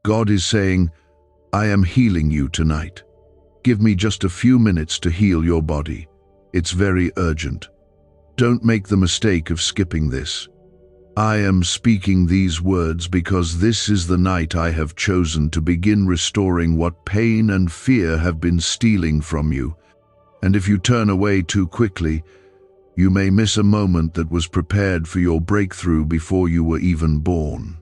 God is saying, I am healing you tonight. Give me just a few minutes to heal your body. It's very urgent. Don't make the mistake of skipping this. I am speaking these words because this is the night I have chosen to begin restoring what pain and fear have been stealing from you. And if you turn away too quickly, you may miss a moment that was prepared for your breakthrough before you were even born.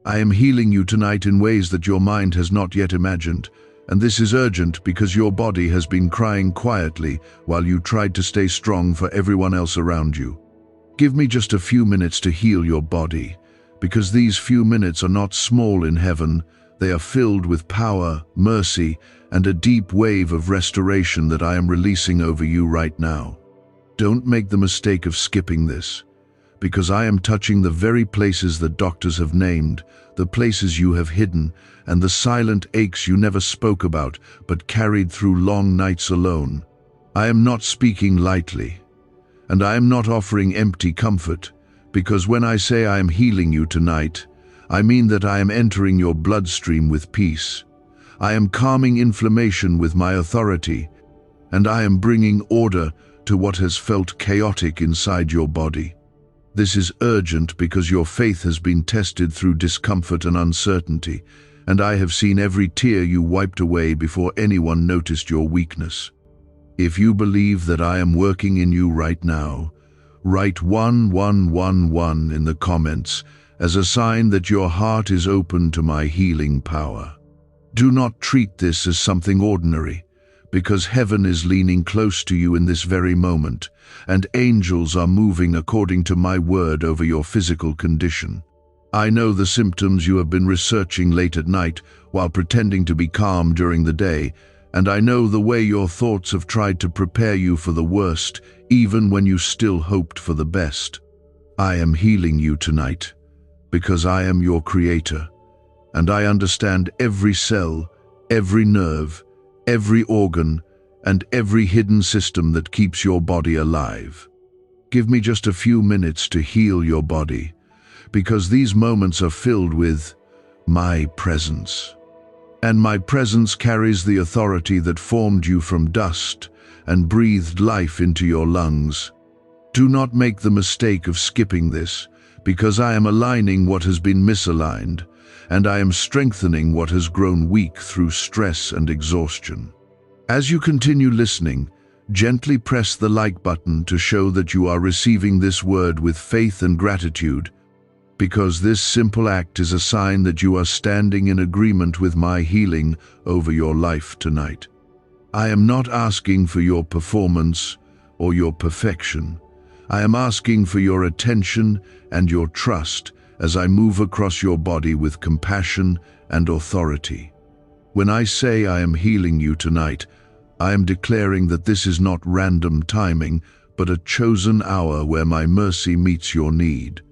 I am healing you tonight in ways that your mind has not yet imagined, and this is urgent because your body has been crying quietly while you tried to stay strong for everyone else around you. Give me just a few minutes to heal your body, because these few minutes are not small in heaven. They are filled with power, mercy, and a deep wave of restoration that I am releasing over you right now. Don't make the mistake of skipping this, because I am touching the very places that doctors have named, the places you have hidden, and the silent aches you never spoke about but carried through long nights alone. I am not speaking lightly, and I am not offering empty comfort, because when I say I am healing you tonight, I mean that I am entering your bloodstream with peace. I am calming inflammation with my authority, and I am bringing order to what has felt chaotic inside your body. This is urgent because your faith has been tested through discomfort and uncertainty, and I have seen every tear you wiped away before anyone noticed your weakness. If you believe that I am working in you right now, write 1111 in the comments as a sign that your heart is open to my healing power. Do not treat this as something ordinary, because heaven is leaning close to you in this very moment, and angels are moving according to my word over your physical condition. I know the symptoms you have been researching late at night while pretending to be calm during the day, and I know the way your thoughts have tried to prepare you for the worst, even when you still hoped for the best. I am healing you tonight, because I am your creator, and I understand every cell, every nerve, every organ, and every hidden system that keeps your body alive. Give me just a few minutes to heal your body, because these moments are filled with my presence. And my presence carries the authority that formed you from dust and breathed life into your lungs. Do not make the mistake of skipping this, because I am aligning what has been misaligned, and I am strengthening what has grown weak through stress and exhaustion. As you continue listening, gently press the like button to show that you are receiving this word with faith and gratitude, because this simple act is a sign that you are standing in agreement with my healing over your life tonight. I am not asking for your performance or your perfection. I am asking for your attention and your trust as I move across your body with compassion and authority. When I say I am healing you tonight, I am declaring that this is not random timing, but a chosen hour where my mercy meets your need.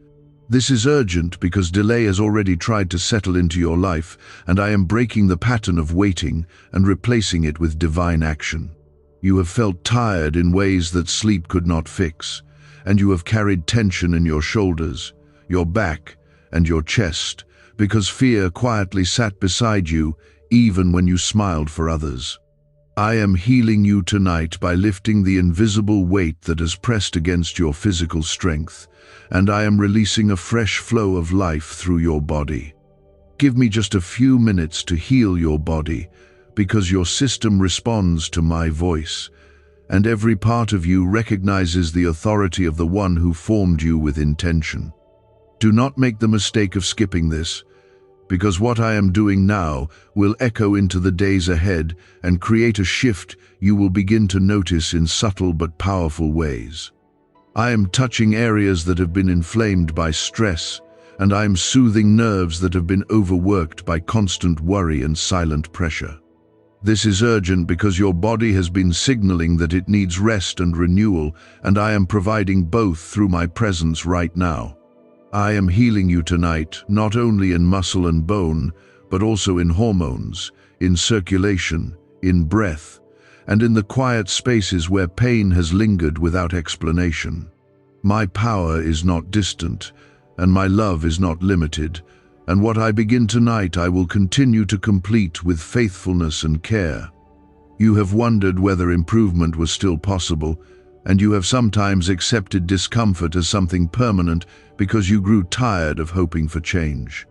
This is urgent because delay has already tried to settle into your life, and I am breaking the pattern of waiting and replacing it with divine action. You have felt tired in ways that sleep could not fix, and you have carried tension in your shoulders, your back, and your chest, because fear quietly sat beside you even when you smiled for others. I am healing you tonight by lifting the invisible weight that has pressed against your physical strength, and I am releasing a fresh flow of life through your body. Give me just a few minutes to heal your body, because your system responds to my voice, and every part of you recognizes the authority of the one who formed you with intention. Do not make the mistake of skipping this, because what I am doing now will echo into the days ahead and create a shift you will begin to notice in subtle but powerful ways. I am touching areas that have been inflamed by stress, and I am soothing nerves that have been overworked by constant worry and silent pressure. This is urgent because your body has been signaling that it needs rest and renewal, and I am providing both through my presence right now. I am healing you tonight, not only in muscle and bone, but also in hormones, in circulation, in breath, and in the quiet spaces where pain has lingered without explanation. My power is not distant, and my love is not limited, and what I begin tonight I will continue to complete with faithfulness and care. You have wondered whether improvement was still possible, and you have sometimes accepted discomfort as something permanent because you grew tired of hoping for change.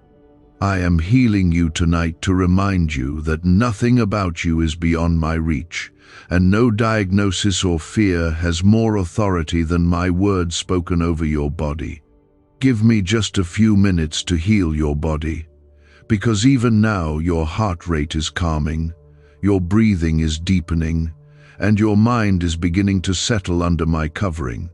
I am healing you tonight to remind you that nothing about you is beyond my reach, and no diagnosis or fear has more authority than my word spoken over your body. Give me just a few minutes to heal your body, because even now your heart rate is calming, your breathing is deepening, and your mind is beginning to settle under my covering.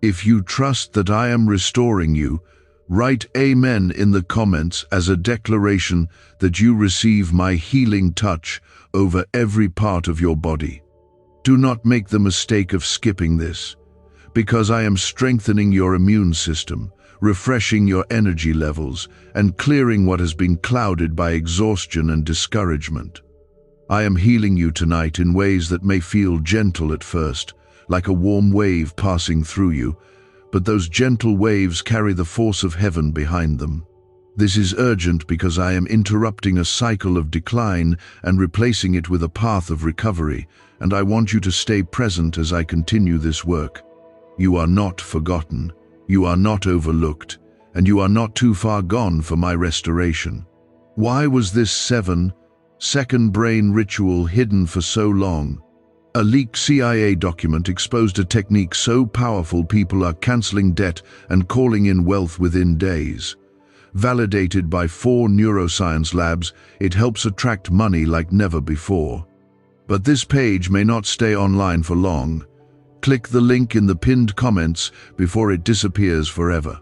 If you trust that I am restoring you, write Amen in the comments as a declaration that you receive my healing touch over every part of your body. Do not make the mistake of skipping this, because I am strengthening your immune system, refreshing your energy levels, and clearing what has been clouded by exhaustion and discouragement. I am healing you tonight in ways that may feel gentle at first, like a warm wave passing through you, but those gentle waves carry the force of heaven behind them. This is urgent because I am interrupting a cycle of decline and replacing it with a path of recovery, and I want you to stay present as I continue this work. You are not forgotten, you are not overlooked, and you are not too far gone for my restoration. Why was this 7-second brain ritual hidden for so long? A leaked CIA document exposed a technique so powerful people are canceling debt and calling in wealth within days. Validated by 4 neuroscience labs, it helps attract money like never before. But this page may not stay online for long. Click the link in the pinned comments before it disappears forever.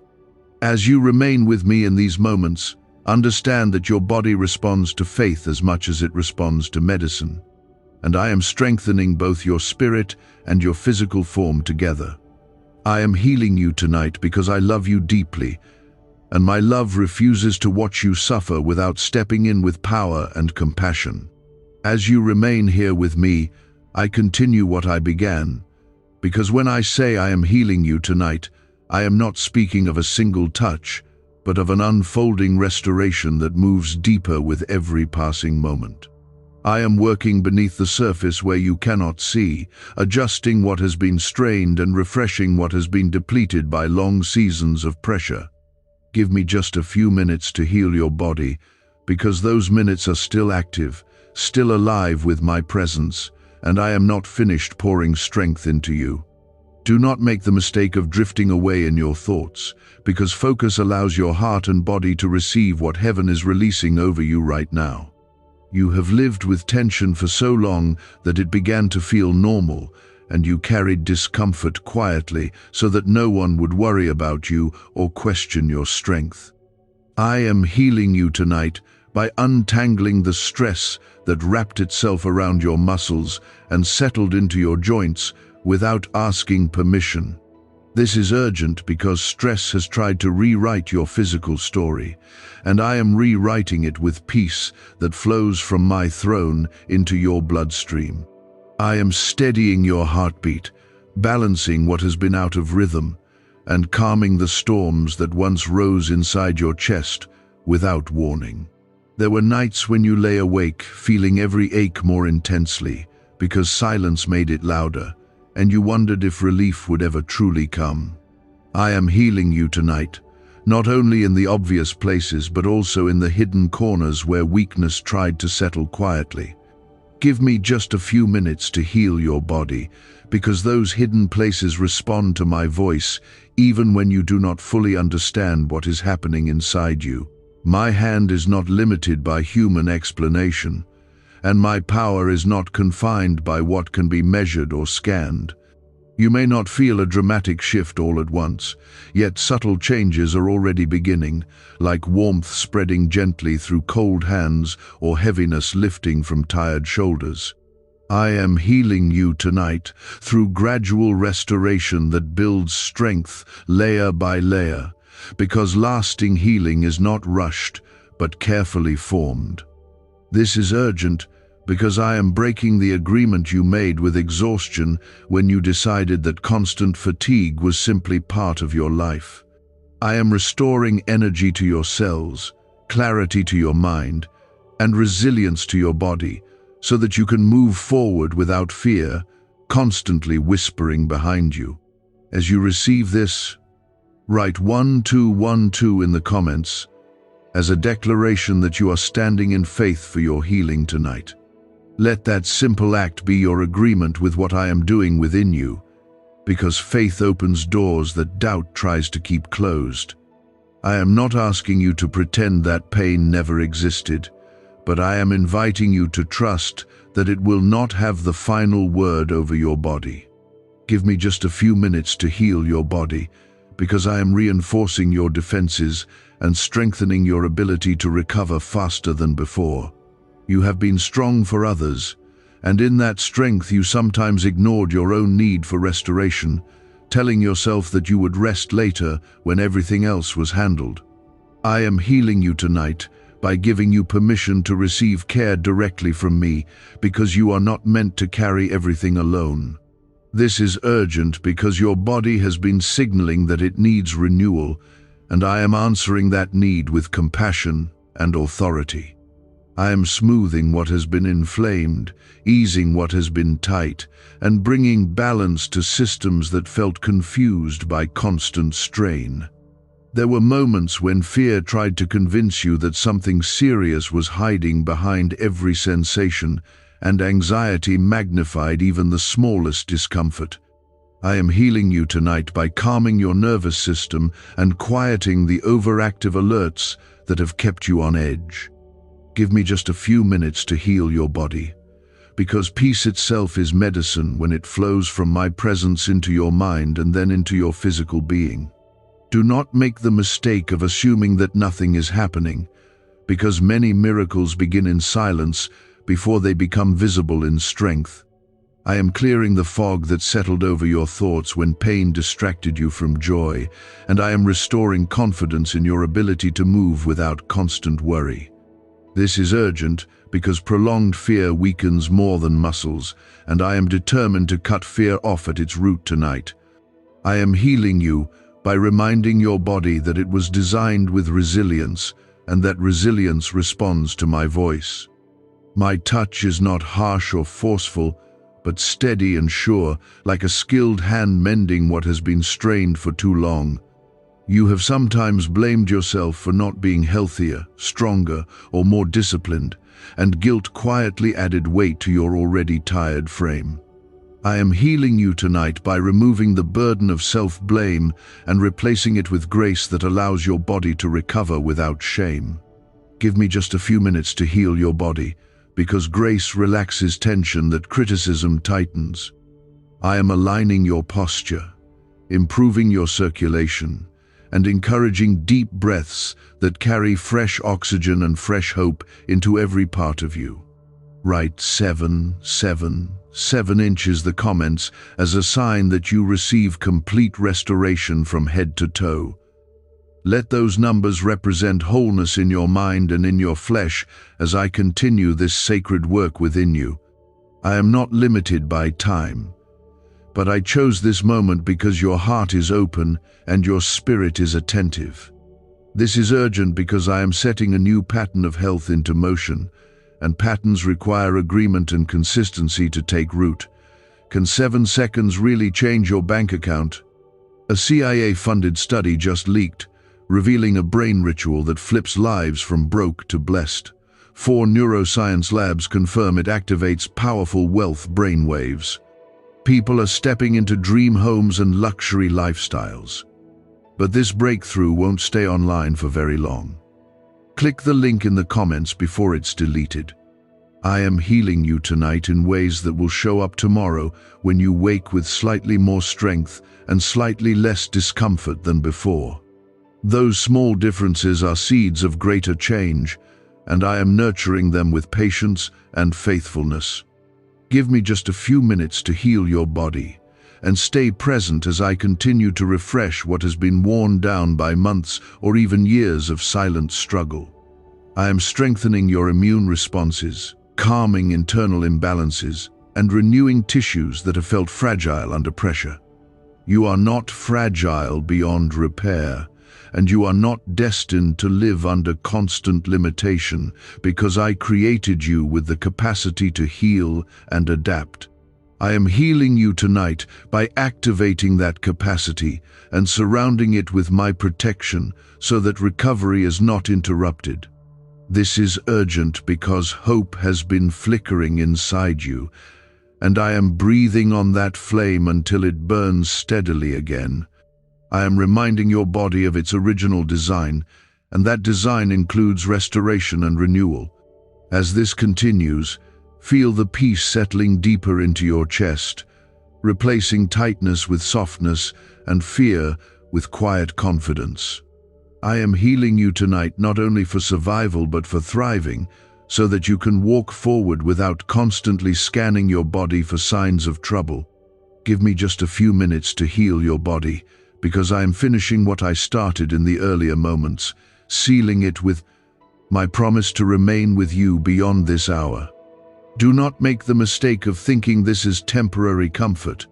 As you remain with me in these moments, understand that your body responds to faith as much as it responds to medicine. And I am strengthening both your spirit and your physical form together. I am healing you tonight because I love you deeply, and my love refuses to watch you suffer without stepping in with power and compassion. As you remain here with me, I continue what I began, because when I say I am healing you tonight, I am not speaking of a single touch, but of an unfolding restoration that moves deeper with every passing moment. I am working beneath the surface where you cannot see, adjusting what has been strained and refreshing what has been depleted by long seasons of pressure. Give me just a few minutes to heal your body, because those minutes are still active, still alive with my presence, and I am not finished pouring strength into you. Do not make the mistake of drifting away in your thoughts, because focus allows your heart and body to receive what heaven is releasing over you right now. You have lived with tension for so long that it began to feel normal, and you carried discomfort quietly so that no one would worry about you or question your strength. I am healing you tonight by untangling the stress that wrapped itself around your muscles and settled into your joints without asking permission. This is urgent because stress has tried to rewrite your physical story, and I am rewriting it with peace that flows from my throne into your bloodstream. I am steadying your heartbeat, balancing what has been out of rhythm, and calming the storms that once rose inside your chest without warning. There were nights when you lay awake, feeling every ache more intensely, because silence made it louder, and you wondered if relief would ever truly come. I am healing you tonight, not only in the obvious places but also in the hidden corners where weakness tried to settle quietly. Give me just a few minutes to heal your body, because those hidden places respond to my voice even when you do not fully understand what is happening inside you. My hand is not limited by human explanation, and my power is not confined by what can be measured or scanned. You may not feel a dramatic shift all at once, yet subtle changes are already beginning, like warmth spreading gently through cold hands or heaviness lifting from tired shoulders. I am healing you tonight through gradual restoration that builds strength layer by layer, because lasting healing is not rushed but carefully formed. This is urgent because I am breaking the agreement you made with exhaustion when you decided that constant fatigue was simply part of your life. I am restoring energy to your cells, clarity to your mind, and resilience to your body, so that you can move forward without fear, constantly whispering behind you. As you receive this, write 1212 in the comments as a declaration that you are standing in faith for your healing tonight. Let that simple act be your agreement with what I am doing within you, because faith opens doors that doubt tries to keep closed. I am not asking you to pretend that pain never existed, but I am inviting you to trust that it will not have the final word over your body. Give me just a few minutes to heal your body, because I am reinforcing your defenses and strengthening your ability to recover faster than before. You have been strong for others, and in that strength you sometimes ignored your own need for restoration, telling yourself that you would rest later when everything else was handled. I am healing you tonight by giving you permission to receive care directly from me, because you are not meant to carry everything alone. This is urgent because your body has been signaling that it needs renewal, and I am answering that need with compassion and authority. I am smoothing what has been inflamed, easing what has been tight, and bringing balance to systems that felt confused by constant strain. There were moments when fear tried to convince you that something serious was hiding behind every sensation, and anxiety magnified even the smallest discomfort. I am healing you tonight by calming your nervous system and quieting the overactive alerts that have kept you on edge. Give me just a few minutes to heal your body, because peace itself is medicine when it flows from my presence into your mind and then into your physical being. Do not make the mistake of assuming that nothing is happening, because many miracles begin in silence before they become visible in strength. I am clearing the fog that settled over your thoughts when pain distracted you from joy, and I am restoring confidence in your ability to move without constant worry. This is urgent because prolonged fear weakens more than muscles, and I am determined to cut fear off at its root tonight. I am healing you by reminding your body that it was designed with resilience, and that resilience responds to my voice. My touch is not harsh or forceful, but steady and sure, like a skilled hand mending what has been strained for too long. You have sometimes blamed yourself for not being healthier, stronger, or more disciplined, and guilt quietly added weight to your already tired frame. I am healing you tonight by removing the burden of self-blame and replacing it with grace that allows your body to recover without shame. Give me just a few minutes to heal your body, because grace relaxes tension that criticism tightens. I am aligning your posture, improving your circulation, and encouraging deep breaths that carry fresh oxygen and fresh hope into every part of you. Write 777 inches the comments as a sign that you receive complete restoration from head to toe. Let those numbers represent wholeness in your mind and in your flesh as I continue this sacred work within you. I am not limited by time, but I chose this moment because your heart is open and your spirit is attentive. This is urgent because I am setting a new pattern of health into motion, and patterns require agreement and consistency to take root. Can 7 seconds really change your bank account? A CIA-funded study just leaked, revealing a brain ritual that flips lives from broke to blessed. 4 neuroscience labs confirm it activates powerful wealth brainwaves. People are stepping into dream homes and luxury lifestyles. But this breakthrough won't stay online for very long. Click the link in the comments before it's deleted. I am healing you tonight in ways that will show up tomorrow when you wake with slightly more strength and slightly less discomfort than before. Those small differences are seeds of greater change, and I am nurturing them with patience and faithfulness. Give me just a few minutes to heal your body, and stay present as I continue to refresh what has been worn down by months or even years of silent struggle. I am strengthening your immune responses, calming internal imbalances, and renewing tissues that have felt fragile under pressure. You are not fragile beyond repair, and you are not destined to live under constant limitation, because I created you with the capacity to heal and adapt. I am healing you tonight by activating that capacity and surrounding it with my protection so that recovery is not interrupted. This is urgent because hope has been flickering inside you, and I am breathing on that flame until it burns steadily again. I am reminding your body of its original design, and that design includes restoration and renewal. As this continues, feel the peace settling deeper into your chest, replacing tightness with softness and fear with quiet confidence. I am healing you tonight not only for survival but for thriving, so that you can walk forward without constantly scanning your body for signs of trouble. Give me just a few minutes to heal your body, because I am finishing what I started in the earlier moments, sealing it with my promise to remain with you beyond this hour. Do not make the mistake of thinking this is temporary comfort,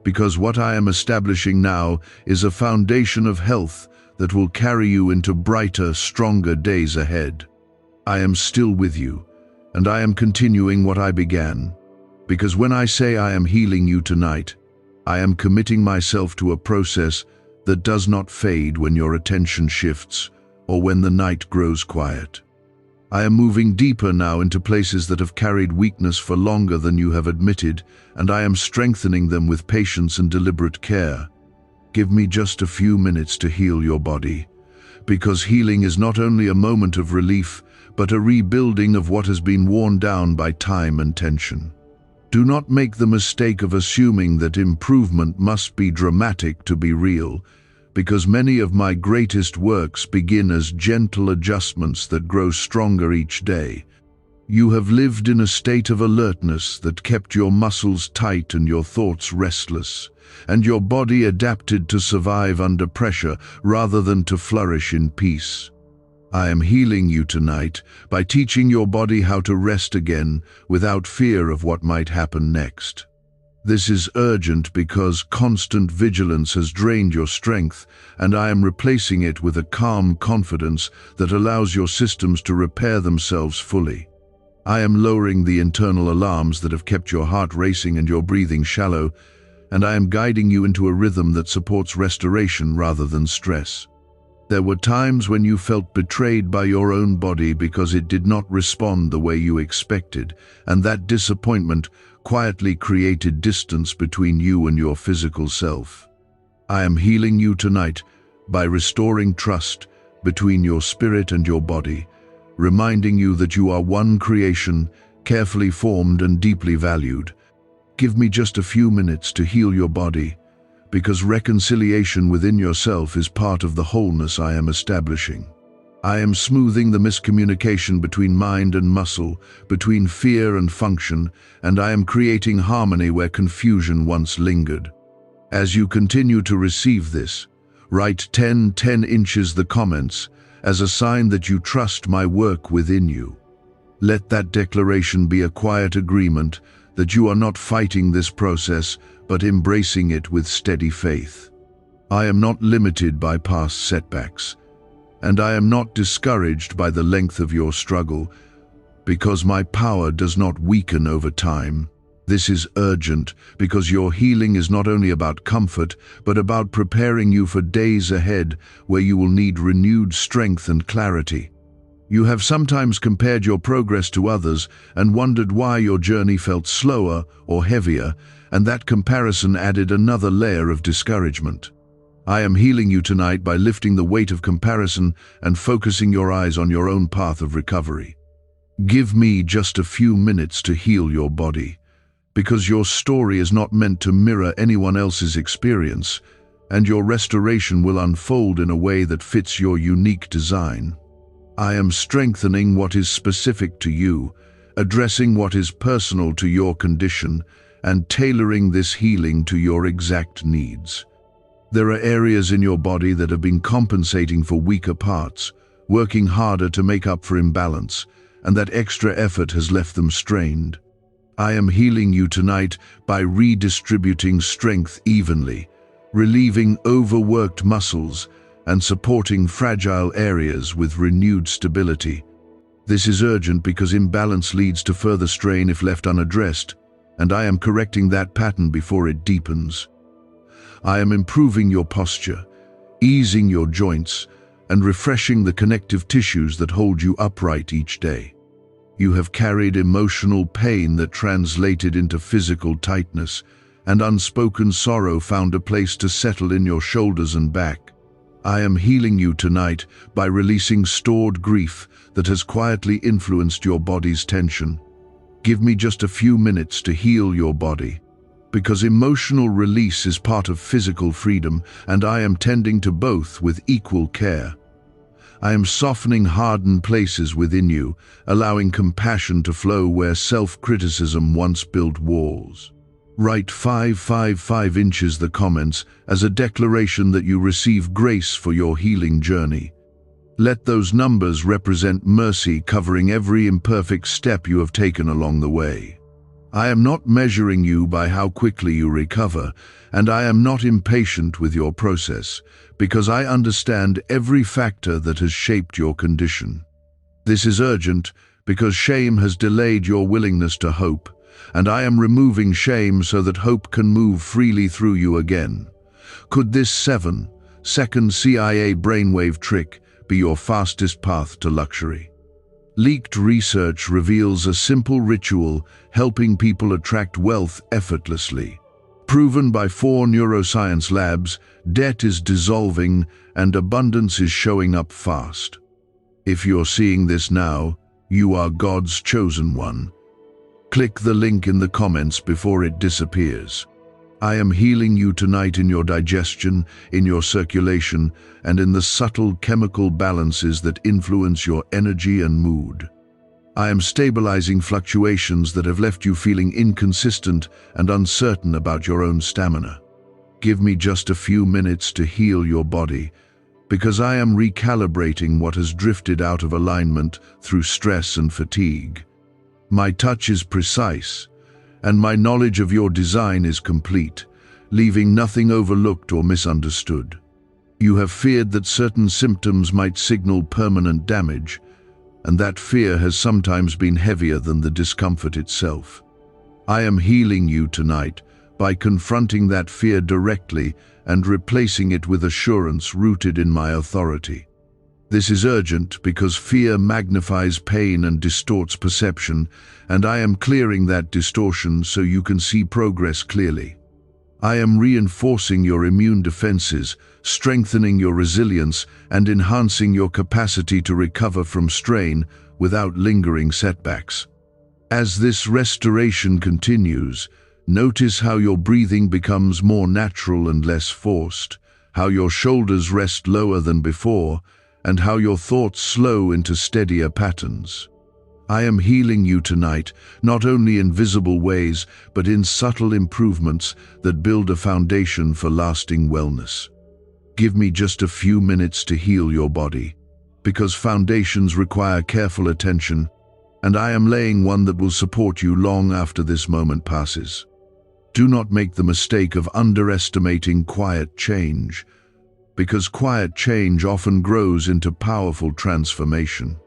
because what I am establishing now is a foundation of health that will carry you into brighter, stronger days ahead. I am still with you, and I am continuing what I began, because when I say I am healing you tonight, I am committing myself to a process that does not fade when your attention shifts or when the night grows quiet. I am moving deeper now into places that have carried weakness for longer than you have admitted, and I am strengthening them with patience and deliberate care. Give me just a few minutes to heal your body, because healing is not only a moment of relief, but a rebuilding of what has been worn down by time and tension. Do not make the mistake of assuming that improvement must be dramatic to be real, because many of my greatest works begin as gentle adjustments that grow stronger each day. You have lived in a state of alertness that kept your muscles tight and your thoughts restless, and your body adapted to survive under pressure rather than to flourish in peace. I am healing you tonight by teaching your body how to rest again without fear of what might happen next. This is urgent because constant vigilance has drained your strength, and I am replacing it with a calm confidence that allows your systems to repair themselves fully. I am lowering the internal alarms that have kept your heart racing and your breathing shallow, and I am guiding you into a rhythm that supports restoration rather than stress. There were times when you felt betrayed by your own body because it did not respond the way you expected, and that disappointment quietly created distance between you and your physical self. I am healing you tonight by restoring trust between your spirit and your body, reminding you that you are one creation, carefully formed and deeply valued. Give me just a few minutes to heal your body, because reconciliation within yourself is part of the wholeness I am establishing. I am smoothing the miscommunication between mind and muscle, between fear and function, and I am creating harmony where confusion once lingered. As you continue to receive this, write 10 inches the comments as a sign that you trust my work within you. Let that declaration be a quiet agreement that you are not fighting this process, but embracing it with steady faith. I am not limited by past setbacks, and I am not discouraged by the length of your struggle, because my power does not weaken over time. This is urgent because your healing is not only about comfort, but about preparing you for days ahead where you will need renewed strength and clarity. You have sometimes compared your progress to others and wondered why your journey felt slower or heavier, and that comparison added another layer of discouragement. I am healing you tonight by lifting the weight of comparison and focusing your eyes on your own path of recovery. Give me just a few minutes to heal your body, because your story is not meant to mirror anyone else's experience, and your restoration will unfold in a way that fits your unique design. I am strengthening what is specific to you, addressing what is personal to your condition, and tailoring this healing to your exact needs. There are areas in your body that have been compensating for weaker parts, working harder to make up for imbalance, and that extra effort has left them strained. I am healing you tonight by redistributing strength evenly, relieving overworked muscles, and supporting fragile areas with renewed stability. This is urgent because imbalance leads to further strain if left unaddressed, and I am correcting that pattern before it deepens. I am improving your posture, easing your joints, and refreshing the connective tissues that hold you upright each day. You have carried emotional pain that translated into physical tightness, and unspoken sorrow found a place to settle in your shoulders and back. I am healing you tonight by releasing stored grief that has quietly influenced your body's tension. Give me just a few minutes to heal your body, because emotional release is part of physical freedom, and I am tending to both with equal care. I am softening hardened places within you, allowing compassion to flow where self-criticism once built walls. Write 555 inches the comments as a declaration that you receive grace for your healing journey. Let those numbers represent mercy covering every imperfect step you have taken along the way. I am not measuring you by how quickly you recover, and I am not impatient with your process, because I understand every factor that has shaped your condition. This is urgent because shame has delayed your willingness to hope, and I am removing shame so that hope can move freely through you again. Could this 7-second CIA brainwave trick be your fastest path to luxury? Leaked research reveals a simple ritual helping people attract wealth effortlessly. Proven by 4 neuroscience labs, debt is dissolving and abundance is showing up fast. If you're seeing this now, you are God's chosen one. Click the link in the comments before it disappears. I am healing you tonight in your digestion, in your circulation, and in the subtle chemical balances that influence your energy and mood. I am stabilizing fluctuations that have left you feeling inconsistent and uncertain about your own stamina. Give me just a few minutes to heal your body, because I am recalibrating what has drifted out of alignment through stress and fatigue. My touch is precise, and my knowledge of your design is complete, leaving nothing overlooked or misunderstood. You have feared that certain symptoms might signal permanent damage, and that fear has sometimes been heavier than the discomfort itself. I am healing you tonight by confronting that fear directly and replacing it with assurance rooted in my authority. This is urgent because fear magnifies pain and distorts perception, and I am clearing that distortion so you can see progress clearly. I am reinforcing your immune defenses, strengthening your resilience, and enhancing your capacity to recover from strain without lingering setbacks. As this restoration continues, notice how your breathing becomes more natural and less forced, how your shoulders rest lower than before, and how your thoughts slow into steadier patterns. I am healing you tonight, not only in visible ways, but in subtle improvements that build a foundation for lasting wellness. Give me just a few minutes to heal your body, because foundations require careful attention, and I am laying one that will support you long after this moment passes. Do not make the mistake of underestimating quiet change, because quiet change often grows into powerful transformation.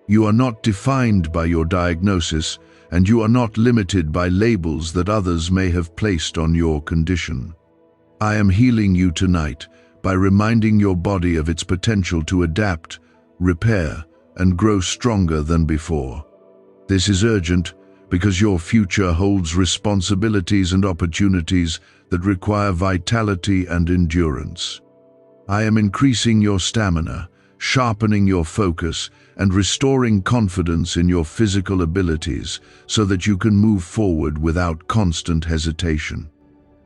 You are not defined by your diagnosis, and you are not limited by labels that others may have placed on your condition. I am healing you tonight by reminding your body of its potential to adapt, repair, and grow stronger than before. This is urgent because your future holds responsibilities and opportunities that require vitality and endurance. I am increasing your stamina, sharpening your focus, and restoring confidence in your physical abilities so that you can move forward without constant hesitation.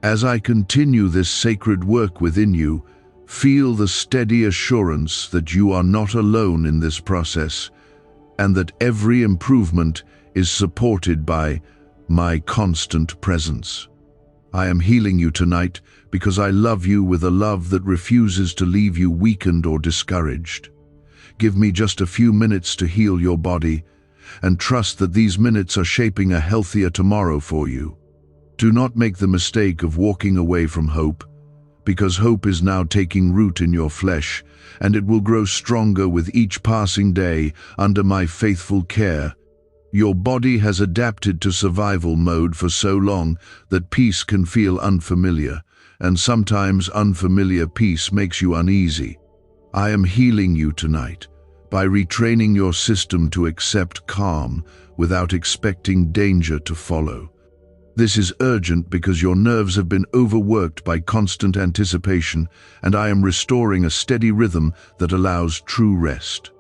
As I continue this sacred work within you, feel the steady assurance that you are not alone in this process, and that every improvement is supported by my constant presence. I am healing you tonight because I love you with a love that refuses to leave you weakened or discouraged. Give me just a few minutes to heal your body, and trust that these minutes are shaping a healthier tomorrow for you. Do not make the mistake of walking away from hope, because hope is now taking root in your flesh, and it will grow stronger with each passing day under my faithful care. Your body has adapted to survival mode for so long that peace can feel unfamiliar, and sometimes unfamiliar peace makes you uneasy. I am healing you tonight by retraining your system to accept calm without expecting danger to follow. This is urgent because your nerves have been overworked by constant anticipation, and I am restoring a steady rhythm that allows true rest.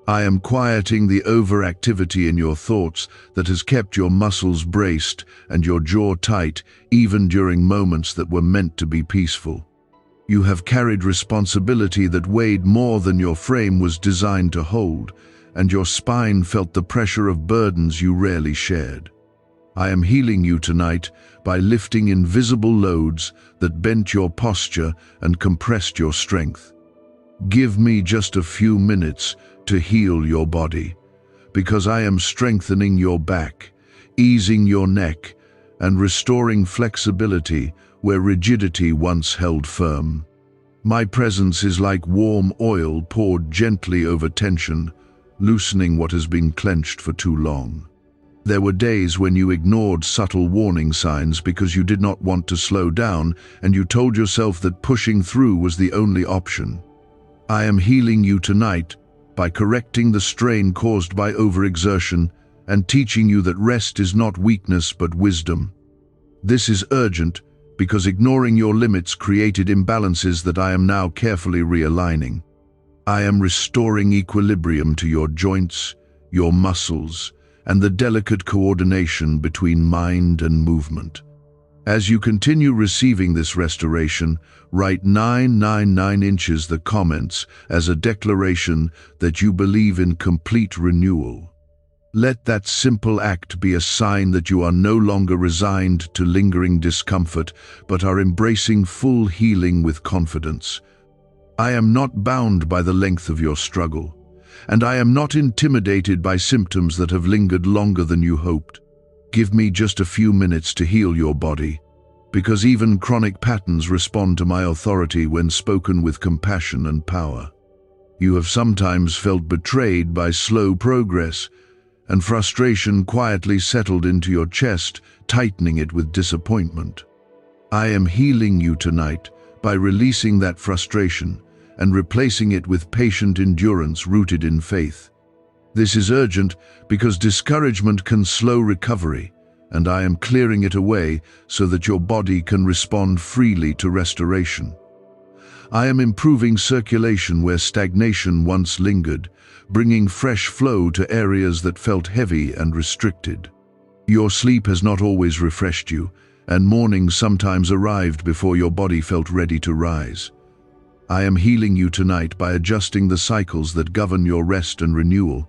I am quieting the overactivity in your thoughts that has kept your muscles braced and your jaw tight even during moments that were meant to be peaceful. You have carried responsibility that weighed more than your frame was designed to hold, and your spine felt the pressure of burdens you rarely shared. I am healing you tonight by lifting invisible loads that bent your posture and compressed your strength. Give me just a few minutes to heal your body, because I am strengthening your back, easing your neck, and restoring flexibility where rigidity once held firm. My presence is like warm oil poured gently over tension, loosening what has been clenched for too long. There were days when you ignored subtle warning signs because you did not want to slow down, and you told yourself that pushing through was the only option. I am healing you tonight by correcting the strain caused by overexertion and teaching you that rest is not weakness but wisdom. This is urgent because ignoring your limits created imbalances that I am now carefully realigning. I am restoring equilibrium to your joints, your muscles, and the delicate coordination between mind and movement. As you continue receiving this restoration, write 999 inches the comments as a declaration that you believe in complete renewal. Let that simple act be a sign that you are no longer resigned to lingering discomfort, but are embracing full healing with confidence. I am not bound by the length of your struggle, and I am not intimidated by symptoms that have lingered longer than you hoped. Give me just a few minutes to heal your body, because even chronic patterns respond to my authority when spoken with compassion and power. You have sometimes felt betrayed by slow progress, and frustration quietly settled into your chest, tightening it with disappointment. I am healing you tonight by releasing that frustration and replacing it with patient endurance rooted in faith. This is urgent because discouragement can slow recovery, and I am clearing it away so that your body can respond freely to restoration. I am improving circulation where stagnation once lingered, bringing fresh flow to areas that felt heavy and restricted. Your sleep has not always refreshed you, and mornings sometimes arrived before your body felt ready to rise. I am healing you tonight by adjusting the cycles that govern your rest and renewal.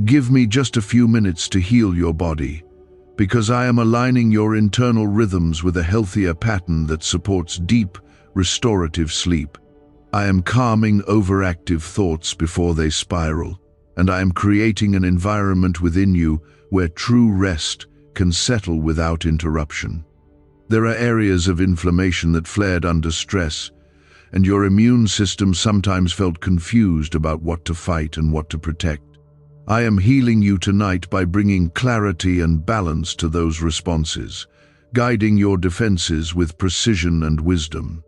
Give me just a few minutes to heal your body, because I am aligning your internal rhythms with a healthier pattern that supports deep, restorative sleep. I am calming overactive thoughts before they spiral, and I am creating an environment within you where true rest can settle without interruption. There are areas of inflammation that flared under stress, and your immune system sometimes felt confused about what to fight and what to protect. I am healing you tonight by bringing clarity and balance to those responses, guiding your defenses with precision and wisdom.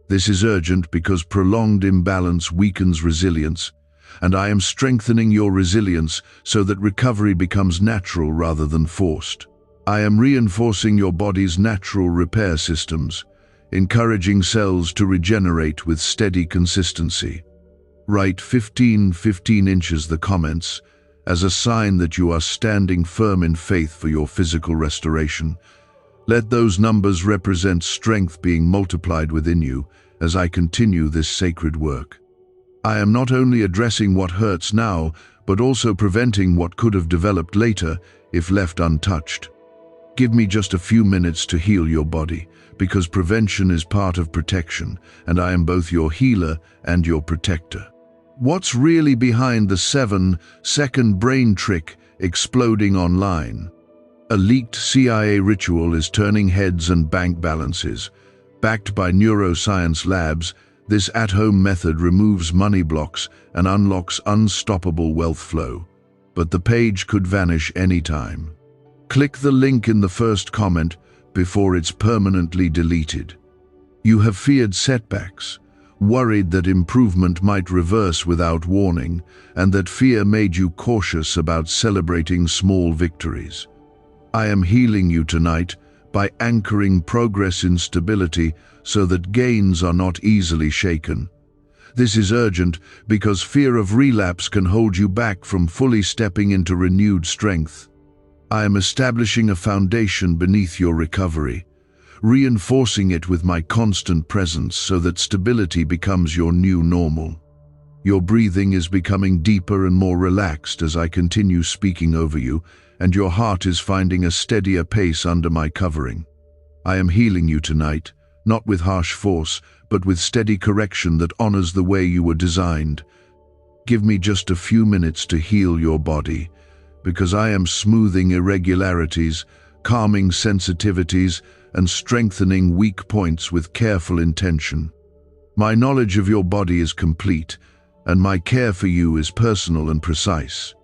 This is urgent because prolonged imbalance weakens resilience, and I am strengthening your resilience so that recovery becomes natural rather than forced. I am reinforcing your body's natural repair systems, encouraging cells to regenerate with steady consistency. Write 15 inches the comments as a sign that you are standing firm in faith for your physical restoration. Let those numbers represent strength being multiplied within you as I continue this sacred work. I am not only addressing what hurts now, but also preventing what could have developed later if left untouched. Give me just a few minutes to heal your body, because prevention is part of protection, and I am both your healer and your protector. What's really behind the 7-second brain trick exploding online? A leaked CIA ritual is turning heads and bank balances, Backed by neuroscience labs, this at-home method removes money blocks and unlocks unstoppable wealth flow. But the page could vanish anytime. Click the link in the first comment before it's permanently deleted. You have feared setbacks, worried that improvement might reverse without warning, and that fear made you cautious about celebrating small victories. I am healing you tonight by anchoring progress in stability so that gains are not easily shaken. This is urgent because fear of relapse can hold you back from fully stepping into renewed strength. I am establishing a foundation beneath your recovery, reinforcing it with my constant presence so that stability becomes your new normal. Your breathing is becoming deeper and more relaxed as I continue speaking over you, and your heart is finding a steadier pace under my covering. I am healing you tonight, not with harsh force, but with steady correction that honors the way you were designed. Give me just a few minutes to heal your body, because I am smoothing irregularities, calming sensitivities, and strengthening weak points with careful intention. My knowledge of your body is complete, and my care for you is personal and precise.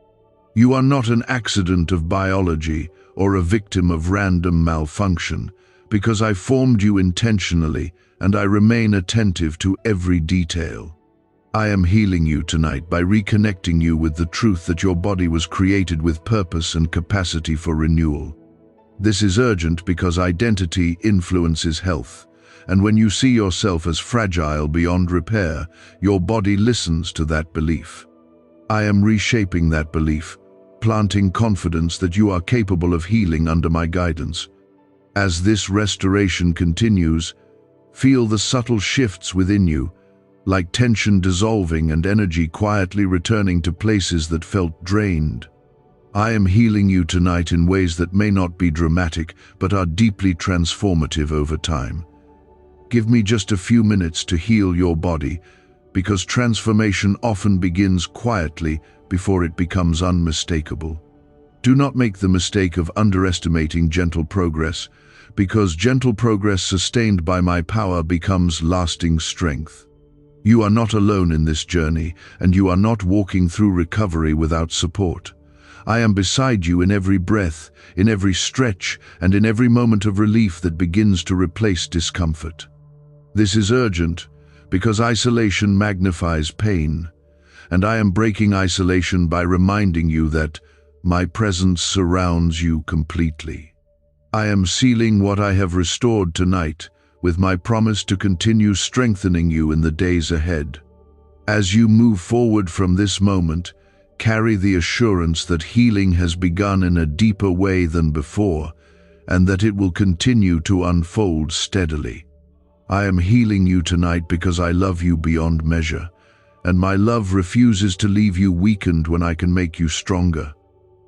You are not an accident of biology or a victim of random malfunction, because I formed you intentionally and I remain attentive to every detail. I am healing you tonight by reconnecting you with the truth that your body was created with purpose and capacity for renewal. This is urgent because identity influences health, and when you see yourself as fragile beyond repair, your body listens to that belief. I am reshaping that belief, planting confidence that you are capable of healing under my guidance. As this restoration continues, feel the subtle shifts within you, like tension dissolving and energy quietly returning to places that felt drained. I am healing you tonight in ways that may not be dramatic, but are deeply transformative over time. Give me just a few minutes to heal your body, because transformation often begins quietly before it becomes unmistakable. Do not make the mistake of underestimating gentle progress, because gentle progress sustained by my power becomes lasting strength. You are not alone in this journey, and you are not walking through recovery without support. I am beside you in every breath, in every stretch, and in every moment of relief that begins to replace discomfort. This is urgent because isolation magnifies pain, and I am breaking isolation by reminding you that my presence surrounds you completely. I am sealing what I have restored tonight with my promise to continue strengthening you in the days ahead. As you move forward from this moment, carry the assurance that healing has begun in a deeper way than before, and that it will continue to unfold steadily. I am healing you tonight because I love you beyond measure, and my love refuses to leave you weakened when I can make you stronger.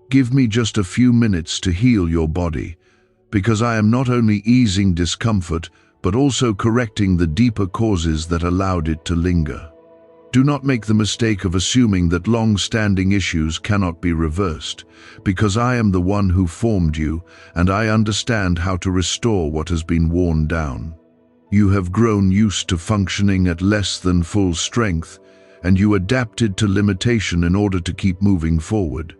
Give me just a few minutes to heal your body, because I am not only easing discomfort, but also correcting the deeper causes that allowed it to linger. Do not make the mistake of assuming that long-standing issues cannot be reversed, because I am the one who formed you, and I understand how to restore what has been worn down. You have grown used to functioning at less than full strength, and you adapted to limitation in order to keep moving forward.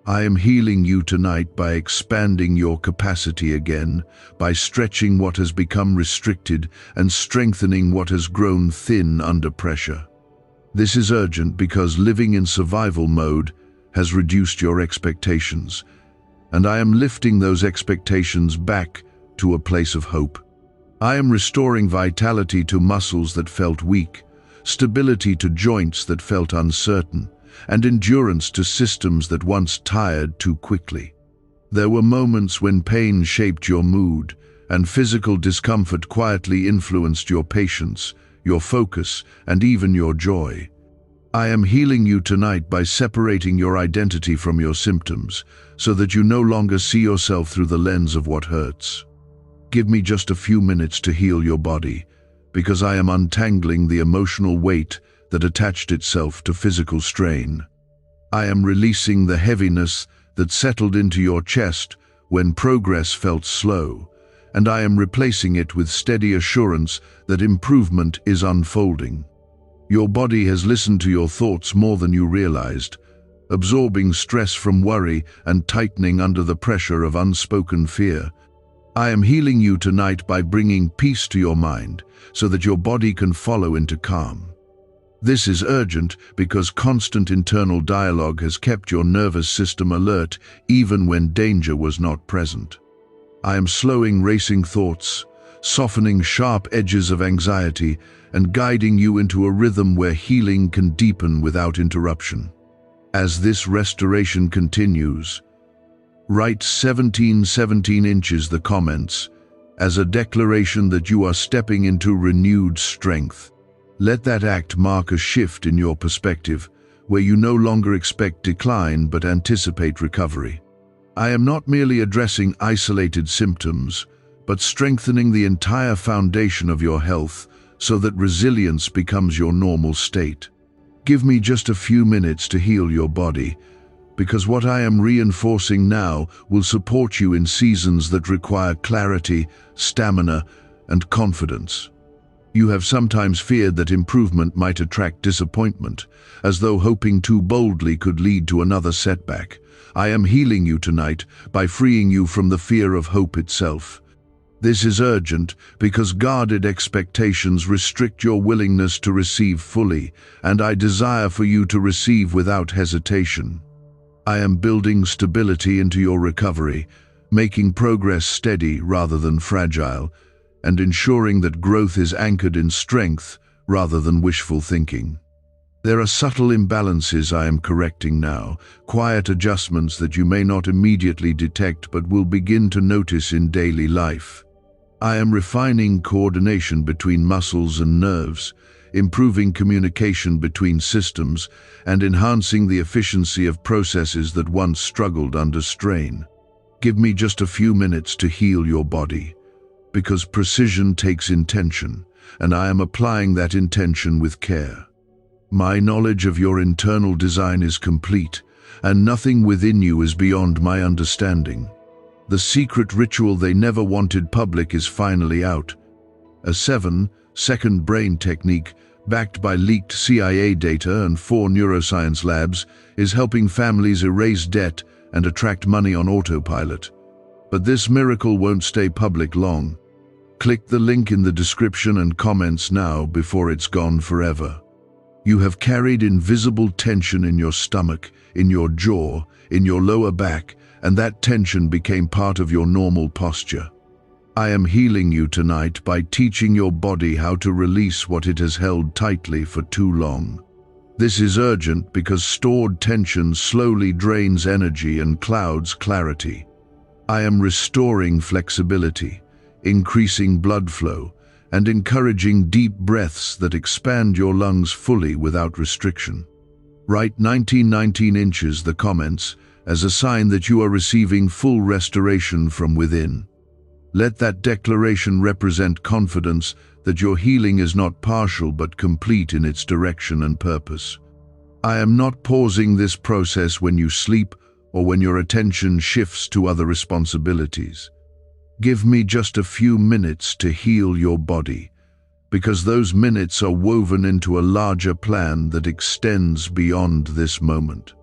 I am healing you tonight by expanding your capacity again, by stretching what has become restricted and strengthening what has grown thin under pressure. This is urgent because living in survival mode has reduced your expectations, and I am lifting those expectations back to a place of hope. I am restoring vitality to muscles that felt weak, stability to joints that felt uncertain, and endurance to systems that once tired too quickly. There were moments when pain shaped your mood, and physical discomfort quietly influenced your patience, your focus, and even your joy. I am healing you tonight by separating your identity from your symptoms, so that you no longer see yourself through the lens of what hurts. Give me just a few minutes to heal your body, because I am untangling the emotional weight that attached itself to physical strain. I am releasing the heaviness that settled into your chest when progress felt slow, and I am replacing it with steady assurance that improvement is unfolding. Your body has listened to your thoughts more than you realized, absorbing stress from worry and tightening under the pressure of unspoken fear. I am healing you tonight by bringing peace to your mind so that your body can follow into calm. This is urgent because constant internal dialogue has kept your nervous system alert even when danger was not present. I am slowing racing thoughts, softening sharp edges of anxiety, and guiding you into a rhythm where healing can deepen without interruption. As this restoration continues, write 17 inches the comments as a declaration that you are stepping into renewed strength. Let that act mark a shift in your perspective, where you no longer expect decline but anticipate recovery. I am not merely addressing isolated symptoms, but strengthening the entire foundation of your health so that resilience becomes your normal state. Give me just a few minutes to heal your body, because what I am reinforcing now will support you in seasons that require clarity, stamina, and confidence. You have sometimes feared that improvement might attract disappointment, as though hoping too boldly could lead to another setback. I am healing you tonight by freeing you from the fear of hope itself. This is urgent because guarded expectations restrict your willingness to receive fully, and I desire for you to receive without hesitation. I am building stability into your recovery, making progress steady rather than fragile, and ensuring that growth is anchored in strength rather than wishful thinking. There are subtle imbalances I am correcting now, quiet adjustments that you may not immediately detect but will begin to notice in daily life. I am refining coordination between muscles and nerves, improving communication between systems, and enhancing the efficiency of processes that once struggled under strain. Give me just a few minutes to heal your body, because precision takes intention, and I am applying that intention with care. My knowledge of your internal design is complete, and nothing within you is beyond my understanding. The secret ritual they never wanted public is finally out. A 7-second brain technique, backed by leaked CIA data and 4 neuroscience labs, is helping families erase debt and attract money on autopilot. But this miracle won't stay public long. Click the link in the description and comments now before it's gone forever. You have carried invisible tension in your stomach, in your jaw, in your lower back, and that tension became part of your normal posture. I am healing you tonight by teaching your body how to release what it has held tightly for too long. This is urgent because stored tension slowly drains energy and clouds clarity. I am restoring flexibility, increasing blood flow, and encouraging deep breaths that expand your lungs fully without restriction. Write 19 inches the comments as a sign that you are receiving full restoration from within. Let that declaration represent confidence that your healing is not partial but complete in its direction and purpose. I am not pausing this process when you sleep or when your attention shifts to other responsibilities. Give me just a few minutes to heal your body, because those minutes are woven into a larger plan that extends beyond this moment.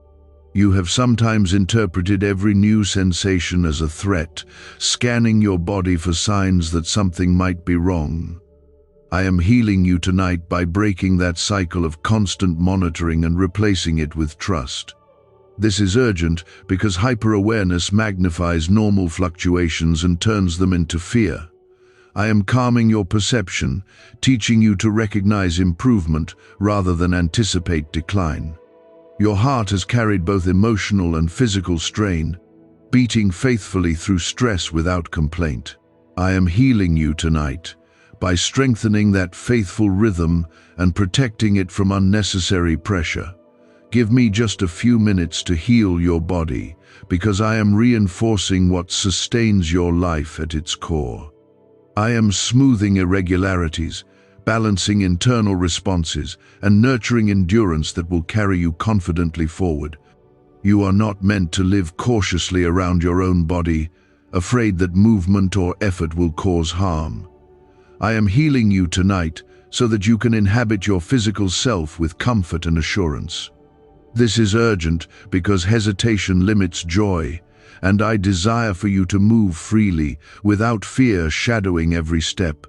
You have sometimes interpreted every new sensation as a threat, scanning your body for signs that something might be wrong. I am healing you tonight by breaking that cycle of constant monitoring and replacing it with trust. This is urgent because hyper-awareness magnifies normal fluctuations and turns them into fear. I am calming your perception, teaching you to recognize improvement rather than anticipate decline. Your heart has carried both emotional and physical strain, beating faithfully through stress without complaint. I am healing you tonight by strengthening that faithful rhythm and protecting it from unnecessary pressure. Give me just a few minutes to heal your body, because I am reinforcing what sustains your life at its core. I am smoothing irregularities, balancing internal responses, and nurturing endurance that will carry you confidently forward. You are not meant to live cautiously around your own body, afraid that movement or effort will cause harm. I am healing you tonight so that you can inhabit your physical self with comfort and assurance. This is urgent because hesitation limits joy, and I desire for you to move freely without fear shadowing every step.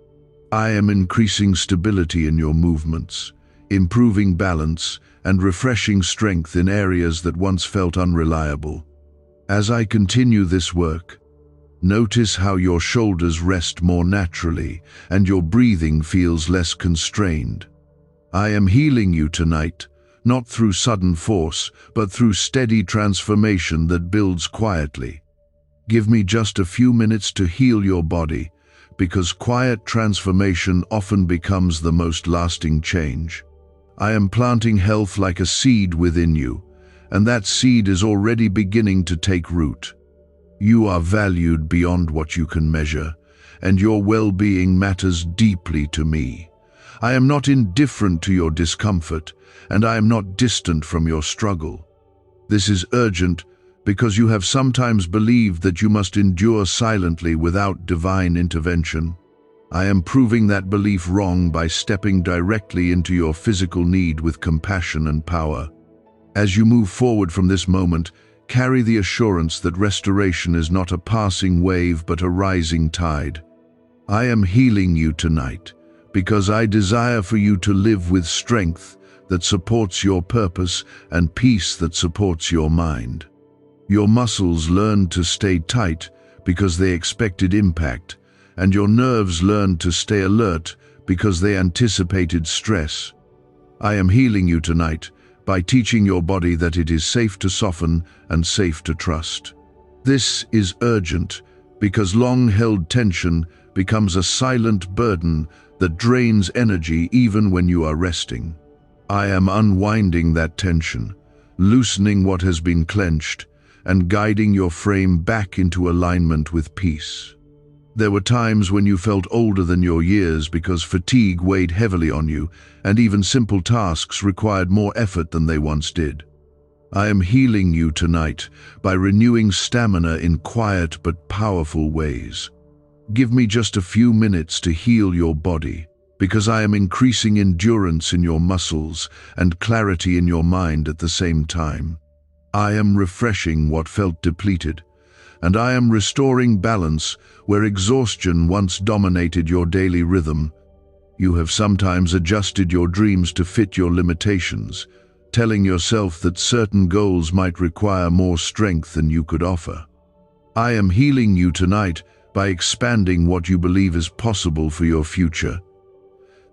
I am increasing stability in your movements, improving balance, and refreshing strength in areas that once felt unreliable. As I continue this work, notice how your shoulders rest more naturally and your breathing feels less constrained. I am healing you tonight, not through sudden force, but through steady transformation that builds quietly. Give me just a few minutes to heal your body, because quiet transformation often becomes the most lasting change. I am planting health like a seed within you, and that seed is already beginning to take root. You are valued beyond what you can measure, and your well-being matters deeply to me. I am not indifferent to your discomfort, and I am not distant from your struggle. This is urgent because you have sometimes believed that you must endure silently without divine intervention. I am proving that belief wrong by stepping directly into your physical need with compassion and power. As you move forward from this moment, carry the assurance that restoration is not a passing wave but a rising tide. I am healing you tonight because I desire for you to live with strength that supports your purpose and peace that supports your mind. Your muscles learned to stay tight because they expected impact, and your nerves learned to stay alert because they anticipated stress. I am healing you tonight by teaching your body that it is safe to soften and safe to trust. This is urgent because long-held tension becomes a silent burden that drains energy even when you are resting. I am unwinding that tension, loosening what has been clenched, and guiding your frame back into alignment with peace. There were times when you felt older than your years because fatigue weighed heavily on you, and even simple tasks required more effort than they once did. I am healing you tonight by renewing stamina in quiet but powerful ways. Give me just a few minutes to heal your body, because I am increasing endurance in your muscles and clarity in your mind at the same time. I am refreshing what felt depleted, and I am restoring balance where exhaustion once dominated your daily rhythm. You have sometimes adjusted your dreams to fit your limitations, telling yourself that certain goals might require more strength than you could offer. I am healing you tonight by expanding what you believe is possible for your future.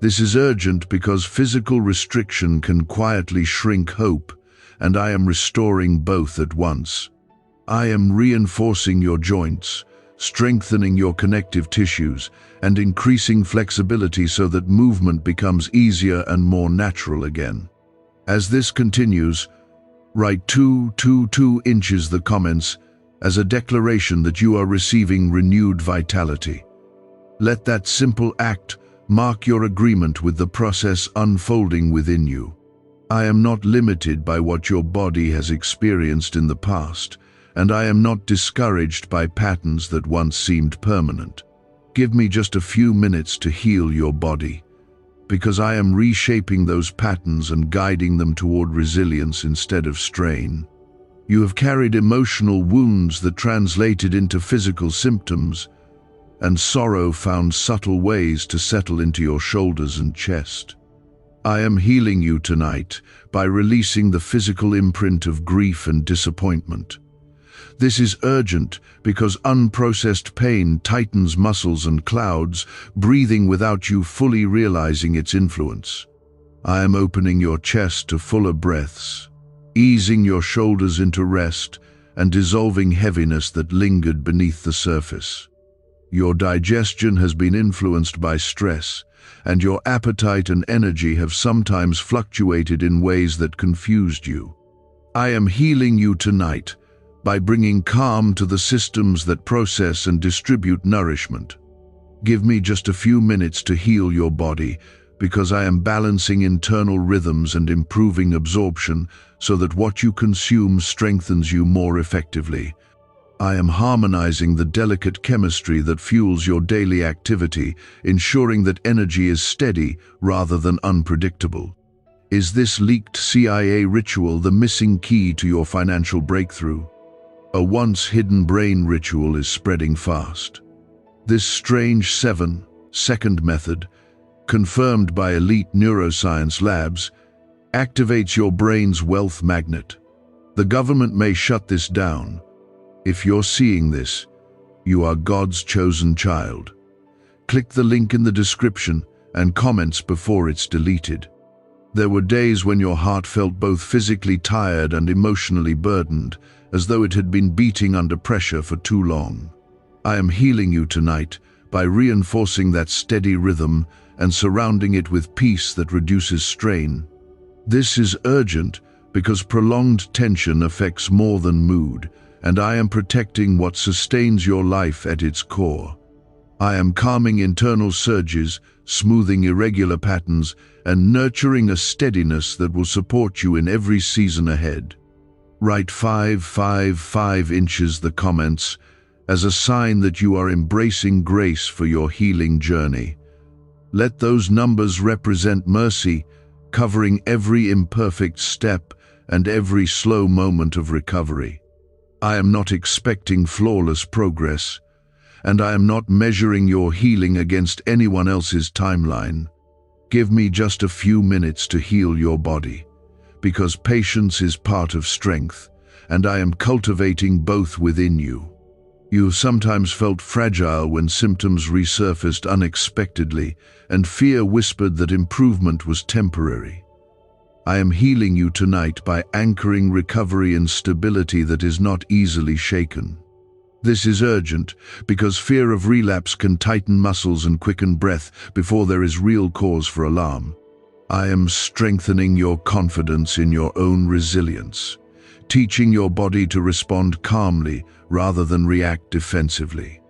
This is urgent because physical restriction can quietly shrink hope, and I am restoring both at once. I am reinforcing your joints, strengthening your connective tissues, and increasing flexibility so that movement becomes easier and more natural again. As this continues, write 2 inches the comments as a declaration that you are receiving renewed vitality. Let that simple act mark your agreement with the process unfolding within you. I am not limited by what your body has experienced in the past, and I am not discouraged by patterns that once seemed permanent. Give me just a few minutes to heal your body, because I am reshaping those patterns and guiding them toward resilience instead of strain. You have carried emotional wounds that translated into physical symptoms, and sorrow found subtle ways to settle into your shoulders and chest. I am healing you tonight by releasing the physical imprint of grief and disappointment. This is urgent because unprocessed pain tightens muscles and clouds, breathing without you fully realizing its influence. I am opening your chest to fuller breaths, easing your shoulders into rest, and dissolving heaviness that lingered beneath the surface. Your digestion has been influenced by stress, and your appetite and energy have sometimes fluctuated in ways that confused you. I am healing you tonight by bringing calm to the systems that process and distribute nourishment. Give me just a few minutes to heal your body, because I am balancing internal rhythms and improving absorption so that what you consume strengthens you more effectively. I am harmonizing the delicate chemistry that fuels your daily activity, ensuring that energy is steady rather than unpredictable. Is this leaked CIA ritual the missing key to your financial breakthrough? A once-hidden brain ritual is spreading fast. This strange 7-second method, confirmed by elite neuroscience labs, activates your brain's wealth magnet. The government may shut this down. If you're seeing this, you are God's chosen child. Click the link in the description and comments before it's deleted. There were days when your heart felt both physically tired and emotionally burdened, as though it had been beating under pressure for too long. I am healing you tonight by reinforcing that steady rhythm and surrounding it with peace that reduces strain. This is urgent because prolonged tension affects more than mood, and I am protecting what sustains your life at its core. I am calming internal surges, smoothing irregular patterns, and nurturing a steadiness that will support you in every season ahead. Write 555 inches the comments as a sign that you are embracing grace for your healing journey. Let those numbers represent mercy, covering every imperfect step and every slow moment of recovery. I am not expecting flawless progress, and I am not measuring your healing against anyone else's timeline. Give me just a few minutes to heal your body, because patience is part of strength, and I am cultivating both within you. You sometimes felt fragile when symptoms resurfaced unexpectedly, and fear whispered that improvement was temporary. I am healing you tonight by anchoring recovery in stability that is not easily shaken. This is urgent because fear of relapse can tighten muscles and quicken breath before there is real cause for alarm. I am strengthening your confidence in your own resilience, teaching your body to respond calmly rather than react defensively.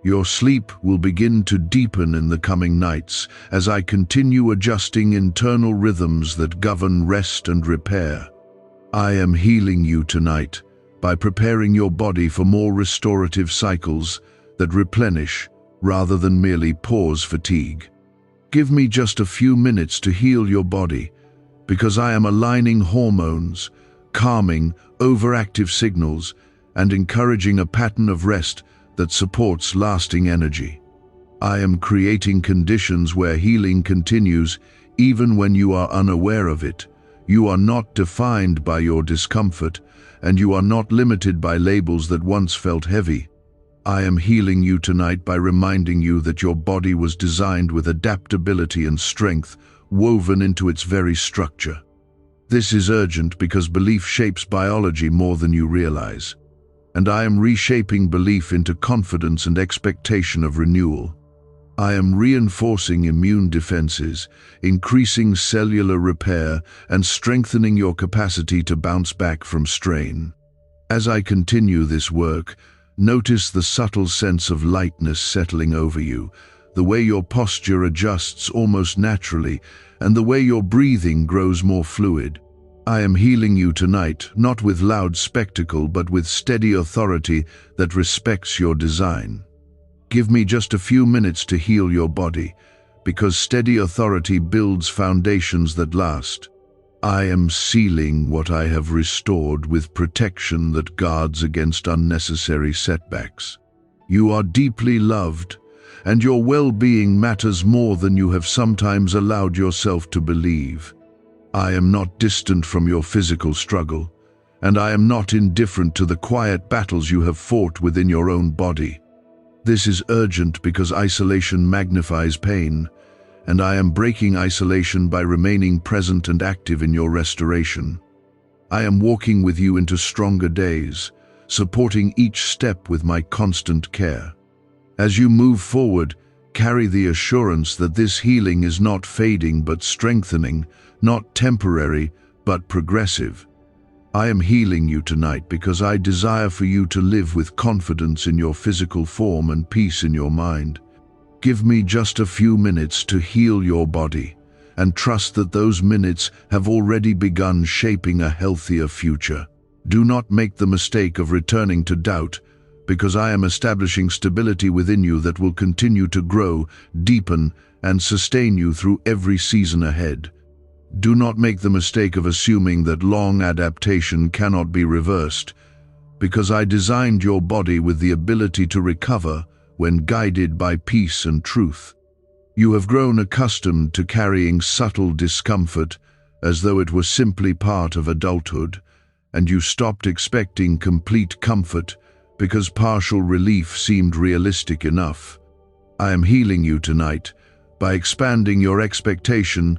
Your sleep will begin to deepen in the coming nights as I continue adjusting internal rhythms that govern rest and repair. I am healing you tonight by preparing your body for more restorative cycles that replenish rather than merely pause fatigue. Give me just a few minutes to heal your body, because I am aligning hormones, calming overactive signals, and encouraging a pattern of rest that supports lasting energy. I am creating conditions where healing continues even when you are unaware of it. You are not defined by your discomfort, and you are not limited by labels that once felt heavy. I am healing you tonight by reminding you that your body was designed with adaptability and strength woven into its very structure. This is urgent because belief shapes biology more than you realize, and I am reshaping belief into confidence and expectation of renewal. I am reinforcing immune defenses, increasing cellular repair, and strengthening your capacity to bounce back from strain. As I continue this work, notice the subtle sense of lightness settling over you, the way your posture adjusts almost naturally, and the way your breathing grows more fluid. I am healing you tonight, not with loud spectacle, but with steady authority that respects your design. Give me just a few minutes to heal your body, because steady authority builds foundations that last. I am sealing what I have restored with protection that guards against unnecessary setbacks. You are deeply loved, and your well-being matters more than you have sometimes allowed yourself to believe. I am not distant from your physical struggle, and I am not indifferent to the quiet battles you have fought within your own body. This is urgent because isolation magnifies pain, and I am breaking isolation by remaining present and active in your restoration. I am walking with you into stronger days, supporting each step with my constant care. As you move forward, carry the assurance that this healing is not fading but strengthening, not temporary but progressive. I am healing you tonight because I desire for you to live with confidence in your physical form and peace in your mind. Give me just a few minutes to heal your body, and trust that those minutes have already begun shaping a healthier future. Do not make the mistake of returning to doubt, because I am establishing stability within you that will continue to grow, deepen, and sustain you through every season ahead. Do not make the mistake of assuming that long adaptation cannot be reversed, because I designed your body with the ability to recover when guided by peace and truth. You have grown accustomed to carrying subtle discomfort as though it were simply part of adulthood, and you stopped expecting complete comfort because partial relief seemed realistic enough. I am healing you tonight by expanding your expectation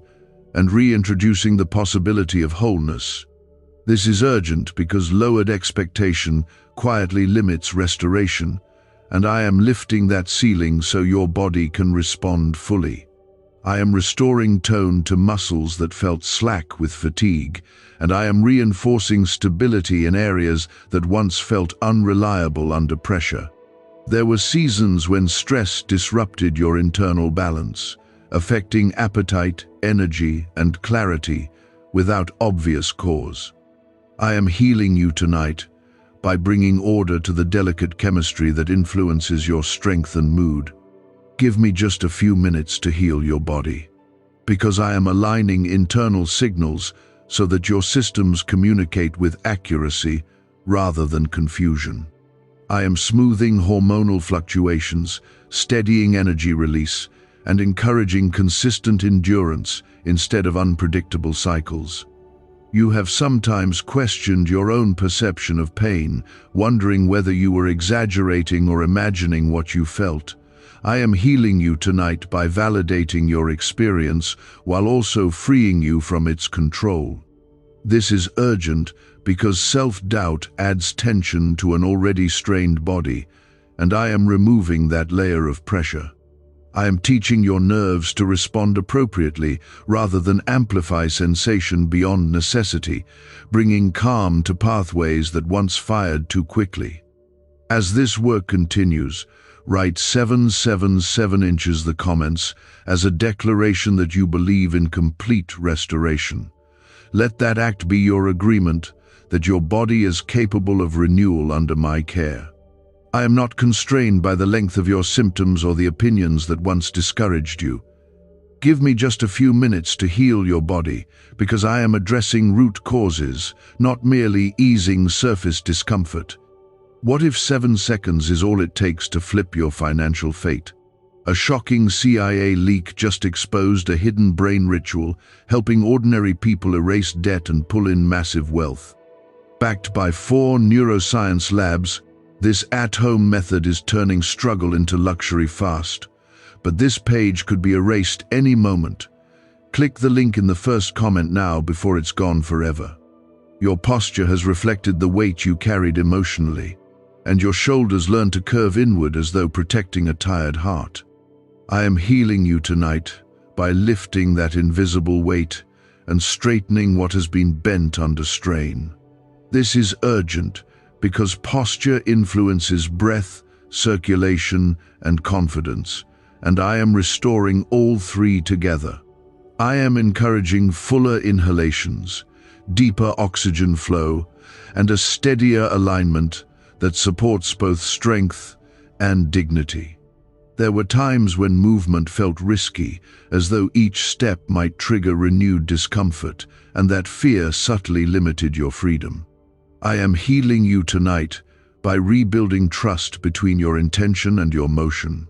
and reintroducing the possibility of wholeness. This is urgent because lowered expectation quietly limits restoration, and I am lifting that ceiling so your body can respond fully. I am restoring tone to muscles that felt slack with fatigue, and I am reinforcing stability in areas that once felt unreliable under pressure. There were seasons when stress disrupted your internal balance, affecting appetite, energy, and clarity without obvious cause. I am healing you tonight by bringing order to the delicate chemistry that influences your strength and mood. Give me just a few minutes to heal your body, because I am aligning internal signals so that your systems communicate with accuracy rather than confusion. I am smoothing hormonal fluctuations, steadying energy release, and encouraging consistent endurance instead of unpredictable cycles. You have sometimes questioned your own perception of pain, wondering whether you were exaggerating or imagining what you felt. I am healing you tonight by validating your experience while also freeing you from its control. This is urgent because self-doubt adds tension to an already strained body, and I am removing that layer of pressure. I am teaching your nerves to respond appropriately rather than amplify sensation beyond necessity, bringing calm to pathways that once fired too quickly. As this work continues, write 777 inches the comments as a declaration that you believe in complete restoration. Let that act be your agreement that your body is capable of renewal under my care. I am not constrained by the length of your symptoms or the opinions that once discouraged you. Give me just a few minutes to heal your body, because I am addressing root causes, not merely easing surface discomfort. What if 7 seconds is all it takes to flip your financial fate? A shocking CIA leak just exposed a hidden brain ritual, helping ordinary people erase debt and pull in massive wealth. Backed by 4 neuroscience labs, this at-home method is turning struggle into luxury fast. But this page could be erased any moment. Click the link in the first comment now before it's gone forever. Your posture has reflected the weight you carried emotionally, and your shoulders learn to curve inward as though protecting a tired heart. I am healing you tonight by lifting that invisible weight and straightening what has been bent under strain. This is urgent because posture influences breath, circulation, and confidence, and I am restoring all three together. I am encouraging fuller inhalations, deeper oxygen flow, and a steadier alignment that supports both strength and dignity. There were times when movement felt risky, as though each step might trigger renewed discomfort, and that fear subtly limited your freedom. I am healing you tonight by rebuilding trust between your intention and your motion.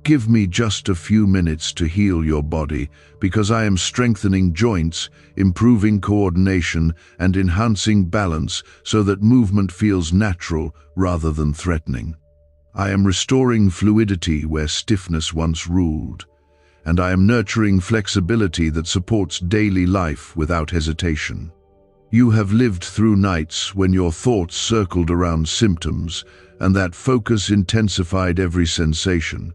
Give me just a few minutes to heal your body, because I am strengthening joints, improving coordination, and enhancing balance so that movement feels natural rather than threatening. I am restoring fluidity where stiffness once ruled, and I am nurturing flexibility that supports daily life without hesitation. You have lived through nights when your thoughts circled around symptoms, and that focus intensified every sensation.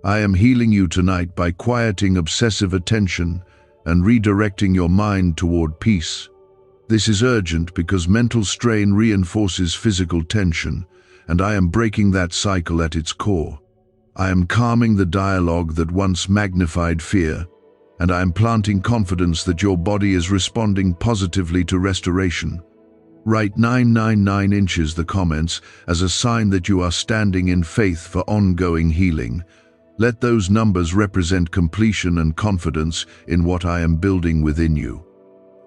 I am healing you tonight by quieting obsessive attention and redirecting your mind toward peace. This is urgent because mental strain reinforces physical tension, and I am breaking that cycle at its core. I am calming the dialogue that once magnified fear, and I am planting confidence that your body is responding positively to restoration. Write 999 inches the comments as a sign that you are standing in faith for ongoing healing. Let those numbers represent completion and confidence in what I am building within you.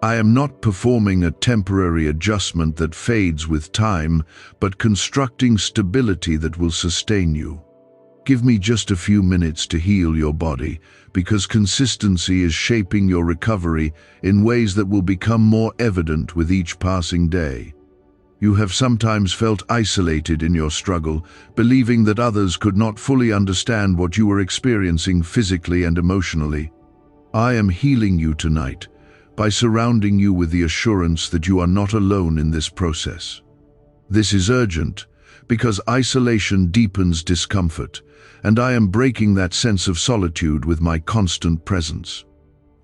I am not performing a temporary adjustment that fades with time, but constructing stability that will sustain you. Give me just a few minutes to heal your body, because consistency is shaping your recovery in ways that will become more evident with each passing day. You have sometimes felt isolated in your struggle, believing that others could not fully understand what you were experiencing physically and emotionally. I am healing you tonight by surrounding you with the assurance that you are not alone in this process. This is urgent because isolation deepens discomfort, and I am breaking that sense of solitude with my constant presence.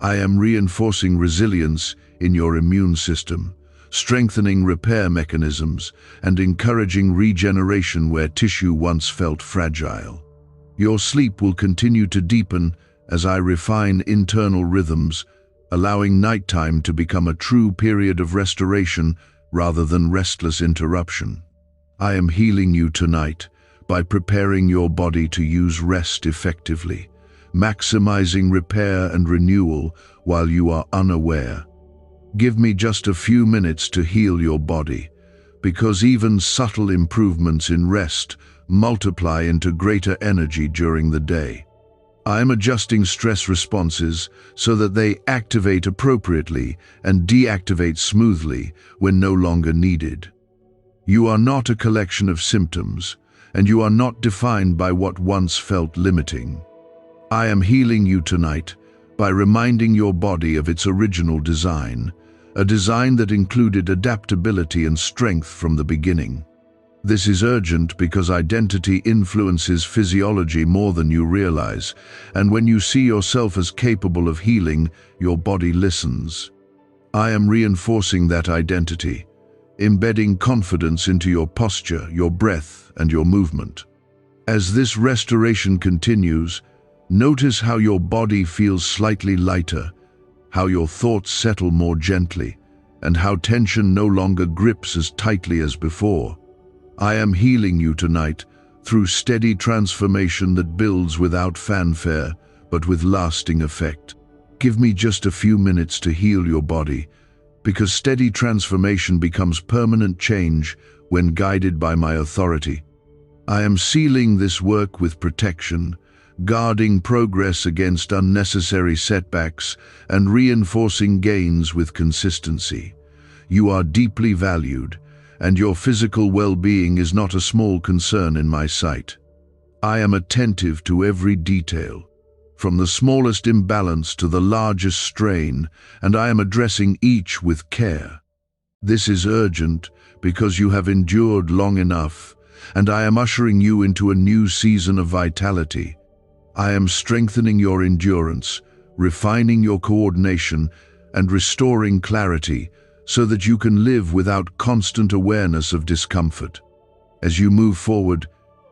I am reinforcing resilience in your immune system, strengthening repair mechanisms, and encouraging regeneration where tissue once felt fragile. Your sleep will continue to deepen as I refine internal rhythms, allowing nighttime to become a true period of restoration rather than restless interruption. I am healing you tonight by preparing your body to use rest effectively, maximizing repair and renewal while you are unaware. Give me just a few minutes to heal your body, because even subtle improvements in rest multiply into greater energy during the day. I am adjusting stress responses so that they activate appropriately and deactivate smoothly when no longer needed. You are not a collection of symptoms, and you are not defined by what once felt limiting. I am healing you tonight by reminding your body of its original design, a design that included adaptability and strength from the beginning. This is urgent because identity influences physiology more than you realize, and when you see yourself as capable of healing, your body listens. I am reinforcing that identity, embedding confidence into your posture, your breath, and your movement. As this restoration continues, notice how your body feels slightly lighter, how your thoughts settle more gently, and how tension no longer grips as tightly as before. I am healing you tonight through steady transformation that builds without fanfare, but with lasting effect. Give me just a few minutes to heal your body, because steady transformation becomes permanent change when guided by my authority. I am sealing this work with protection, guarding progress against unnecessary setbacks, and reinforcing gains with consistency. You are deeply valued, and your physical well-being is not a small concern in my sight. I am attentive to every detail, from the smallest imbalance to the largest strain, and I am addressing each with care. This is urgent because you have endured long enough, and I am ushering you into a new season of vitality. I am strengthening your endurance, refining your coordination, and restoring clarity so that you can live without constant awareness of discomfort. As you move forward,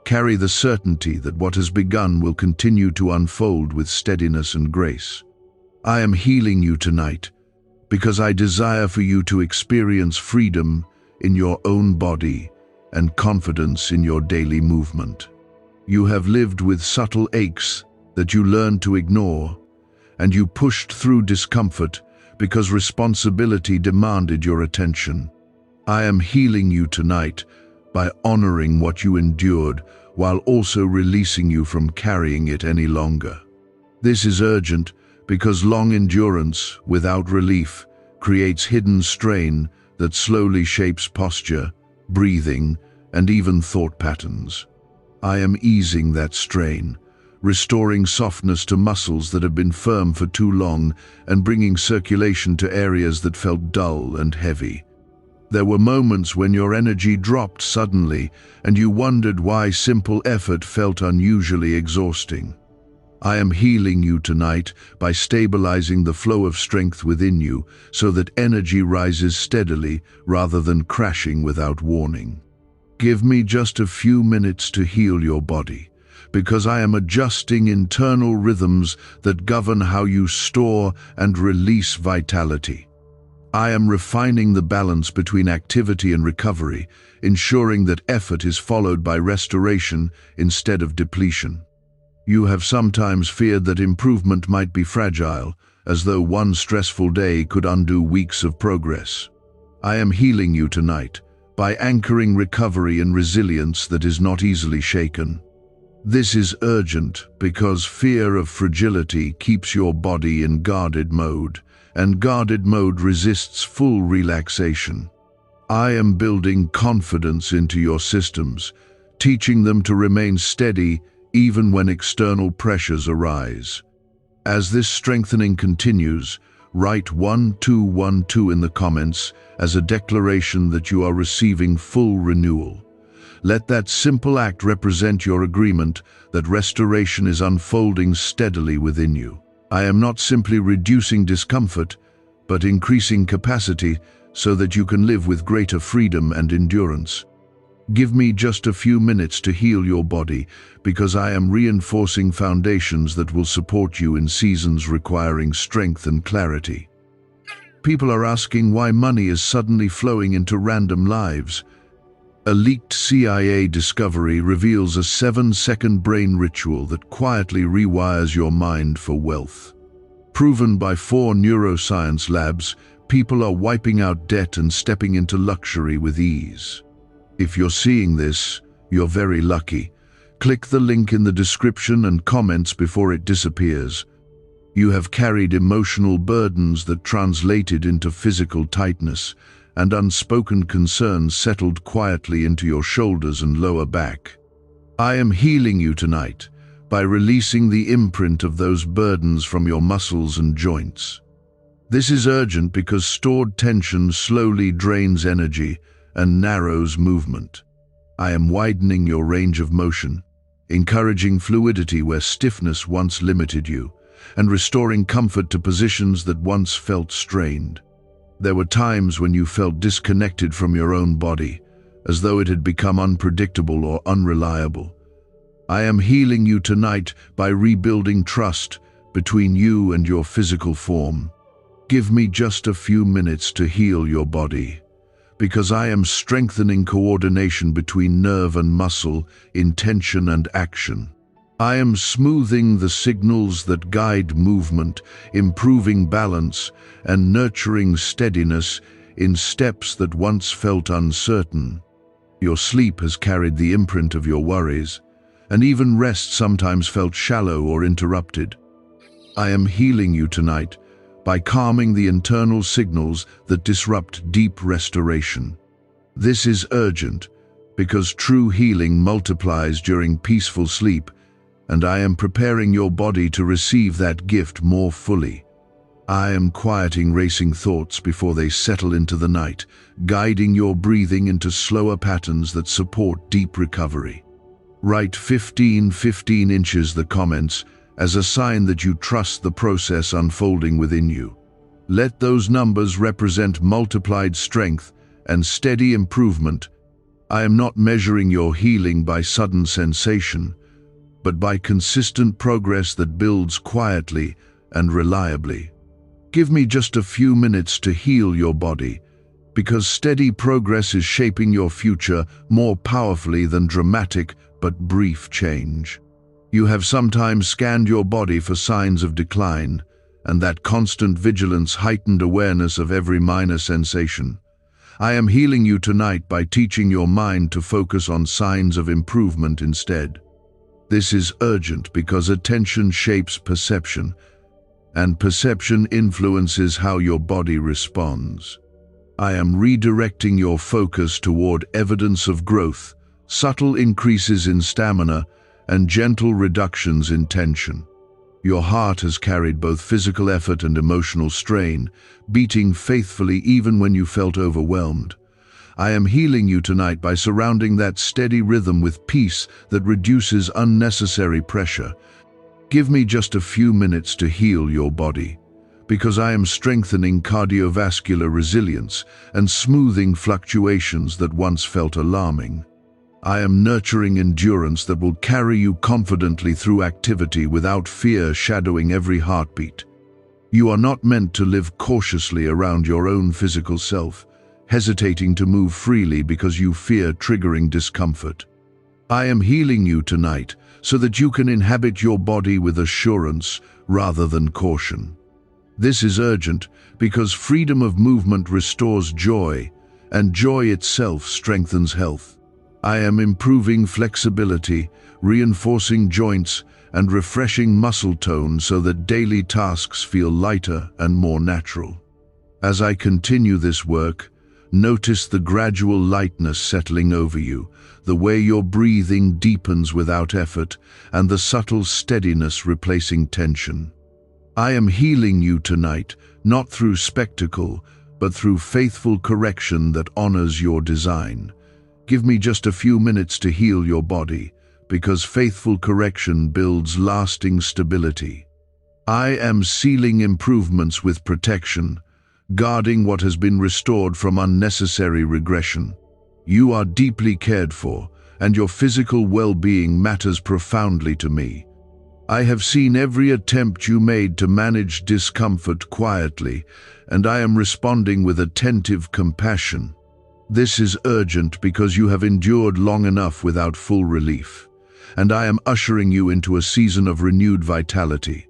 carry the certainty that what has begun will continue to unfold with steadiness and grace. I am healing you tonight because I desire for you to experience freedom in your own body and confidence in your daily movement. You have lived with subtle aches that you learned to ignore, and you pushed through discomfort because responsibility demanded your attention. I am healing you tonight by honoring what you endured while also releasing you from carrying it any longer. This is urgent because long endurance without relief creates hidden strain that slowly shapes posture, breathing, and even thought patterns. I am easing that strain, restoring softness to muscles that have been firm for too long and bringing circulation to areas that felt dull and heavy. There were moments when your energy dropped suddenly and you wondered why simple effort felt unusually exhausting. I am healing you tonight by stabilizing the flow of strength within you so that energy rises steadily rather than crashing without warning. Give me just a few minutes to heal your body, because I am adjusting internal rhythms that govern how you store and release vitality. I am refining the balance between activity and recovery, ensuring that effort is followed by restoration instead of depletion. You have sometimes feared that improvement might be fragile, as though one stressful day could undo weeks of progress. I am healing you tonight by anchoring recovery in resilience that is not easily shaken. This is urgent because fear of fragility keeps your body in guarded mode, and guarded mode resists full relaxation. I am building confidence into your systems, teaching them to remain steady even when external pressures arise. As this strengthening continues, write 1212 in the comments as a declaration that you are receiving full renewal. Let that simple act represent your agreement that restoration is unfolding steadily within you. I am not simply reducing discomfort, but increasing capacity so that you can live with greater freedom and endurance. Give me just a few minutes to heal your body, because I am reinforcing foundations that will support you in seasons requiring strength and clarity. People are asking why money is suddenly flowing into random lives. A leaked CIA discovery reveals a 7-second brain ritual that quietly rewires your mind for wealth. Proven by 4 neuroscience labs, people are wiping out debt and stepping into luxury with ease. If you're seeing this, you're very lucky. Click the link in the description and comments before it disappears. You have carried emotional burdens that translated into physical tightness, and unspoken concerns settled quietly into your shoulders and lower back. I am healing you tonight by releasing the imprint of those burdens from your muscles and joints. This is urgent because stored tension slowly drains energy and narrows movement. I am widening your range of motion, encouraging fluidity where stiffness once limited you, and restoring comfort to positions that once felt strained. There were times when you felt disconnected from your own body, as though it had become unpredictable or unreliable. I am healing you tonight by rebuilding trust between you and your physical form. Give me just a few minutes to heal your body, because I am strengthening coordination between nerve and muscle, intention and action. I am smoothing the signals that guide movement, improving balance, and nurturing steadiness in steps that once felt uncertain. Your sleep has carried the imprint of your worries, and even rest sometimes felt shallow or interrupted. I am healing you tonight by calming the internal signals that disrupt deep restoration. This is urgent because true healing multiplies during peaceful sleep, and I am preparing your body to receive that gift more fully. I am quieting racing thoughts before they settle into the night, guiding your breathing into slower patterns that support deep recovery. Write 15 inches the comments as a sign that you trust the process unfolding within you. Let those numbers represent multiplied strength and steady improvement. I am not measuring your healing by sudden sensation, but by consistent progress that builds quietly and reliably. Give me just a few minutes to heal your body, because steady progress is shaping your future more powerfully than dramatic but brief change. You have sometimes scanned your body for signs of decline, and that constant vigilance heightened awareness of every minor sensation. I am healing you tonight by teaching your mind to focus on signs of improvement instead. This is urgent because attention shapes perception, and perception influences how your body responds. I am redirecting your focus toward evidence of growth, subtle increases in stamina, and gentle reductions in tension. Your heart has carried both physical effort and emotional strain, beating faithfully even when you felt overwhelmed. I am healing you tonight by surrounding that steady rhythm with peace that reduces unnecessary pressure. Give me just a few minutes to heal your body, because I am strengthening cardiovascular resilience and smoothing fluctuations that once felt alarming. I am nurturing endurance that will carry you confidently through activity without fear shadowing every heartbeat. You are not meant to live cautiously around your own physical self, hesitating to move freely because you fear triggering discomfort. I am healing you tonight so that you can inhabit your body with assurance rather than caution. This is urgent because freedom of movement restores joy, and joy itself strengthens health. I am improving flexibility, reinforcing joints, and refreshing muscle tone so that daily tasks feel lighter and more natural. As I continue this work, notice the gradual lightness settling over you, the way your breathing deepens without effort, and the subtle steadiness replacing tension. I am healing you tonight, not through spectacle, but through faithful correction that honors your design. Give me just a few minutes to heal your body, because faithful correction builds lasting stability. I am sealing improvements with protection, guarding what has been restored from unnecessary regression. You are deeply cared for, and your physical well-being matters profoundly to me. I have seen every attempt you made to manage discomfort quietly, and I am responding with attentive compassion. This is urgent because you have endured long enough without full relief, and I am ushering you into a season of renewed vitality.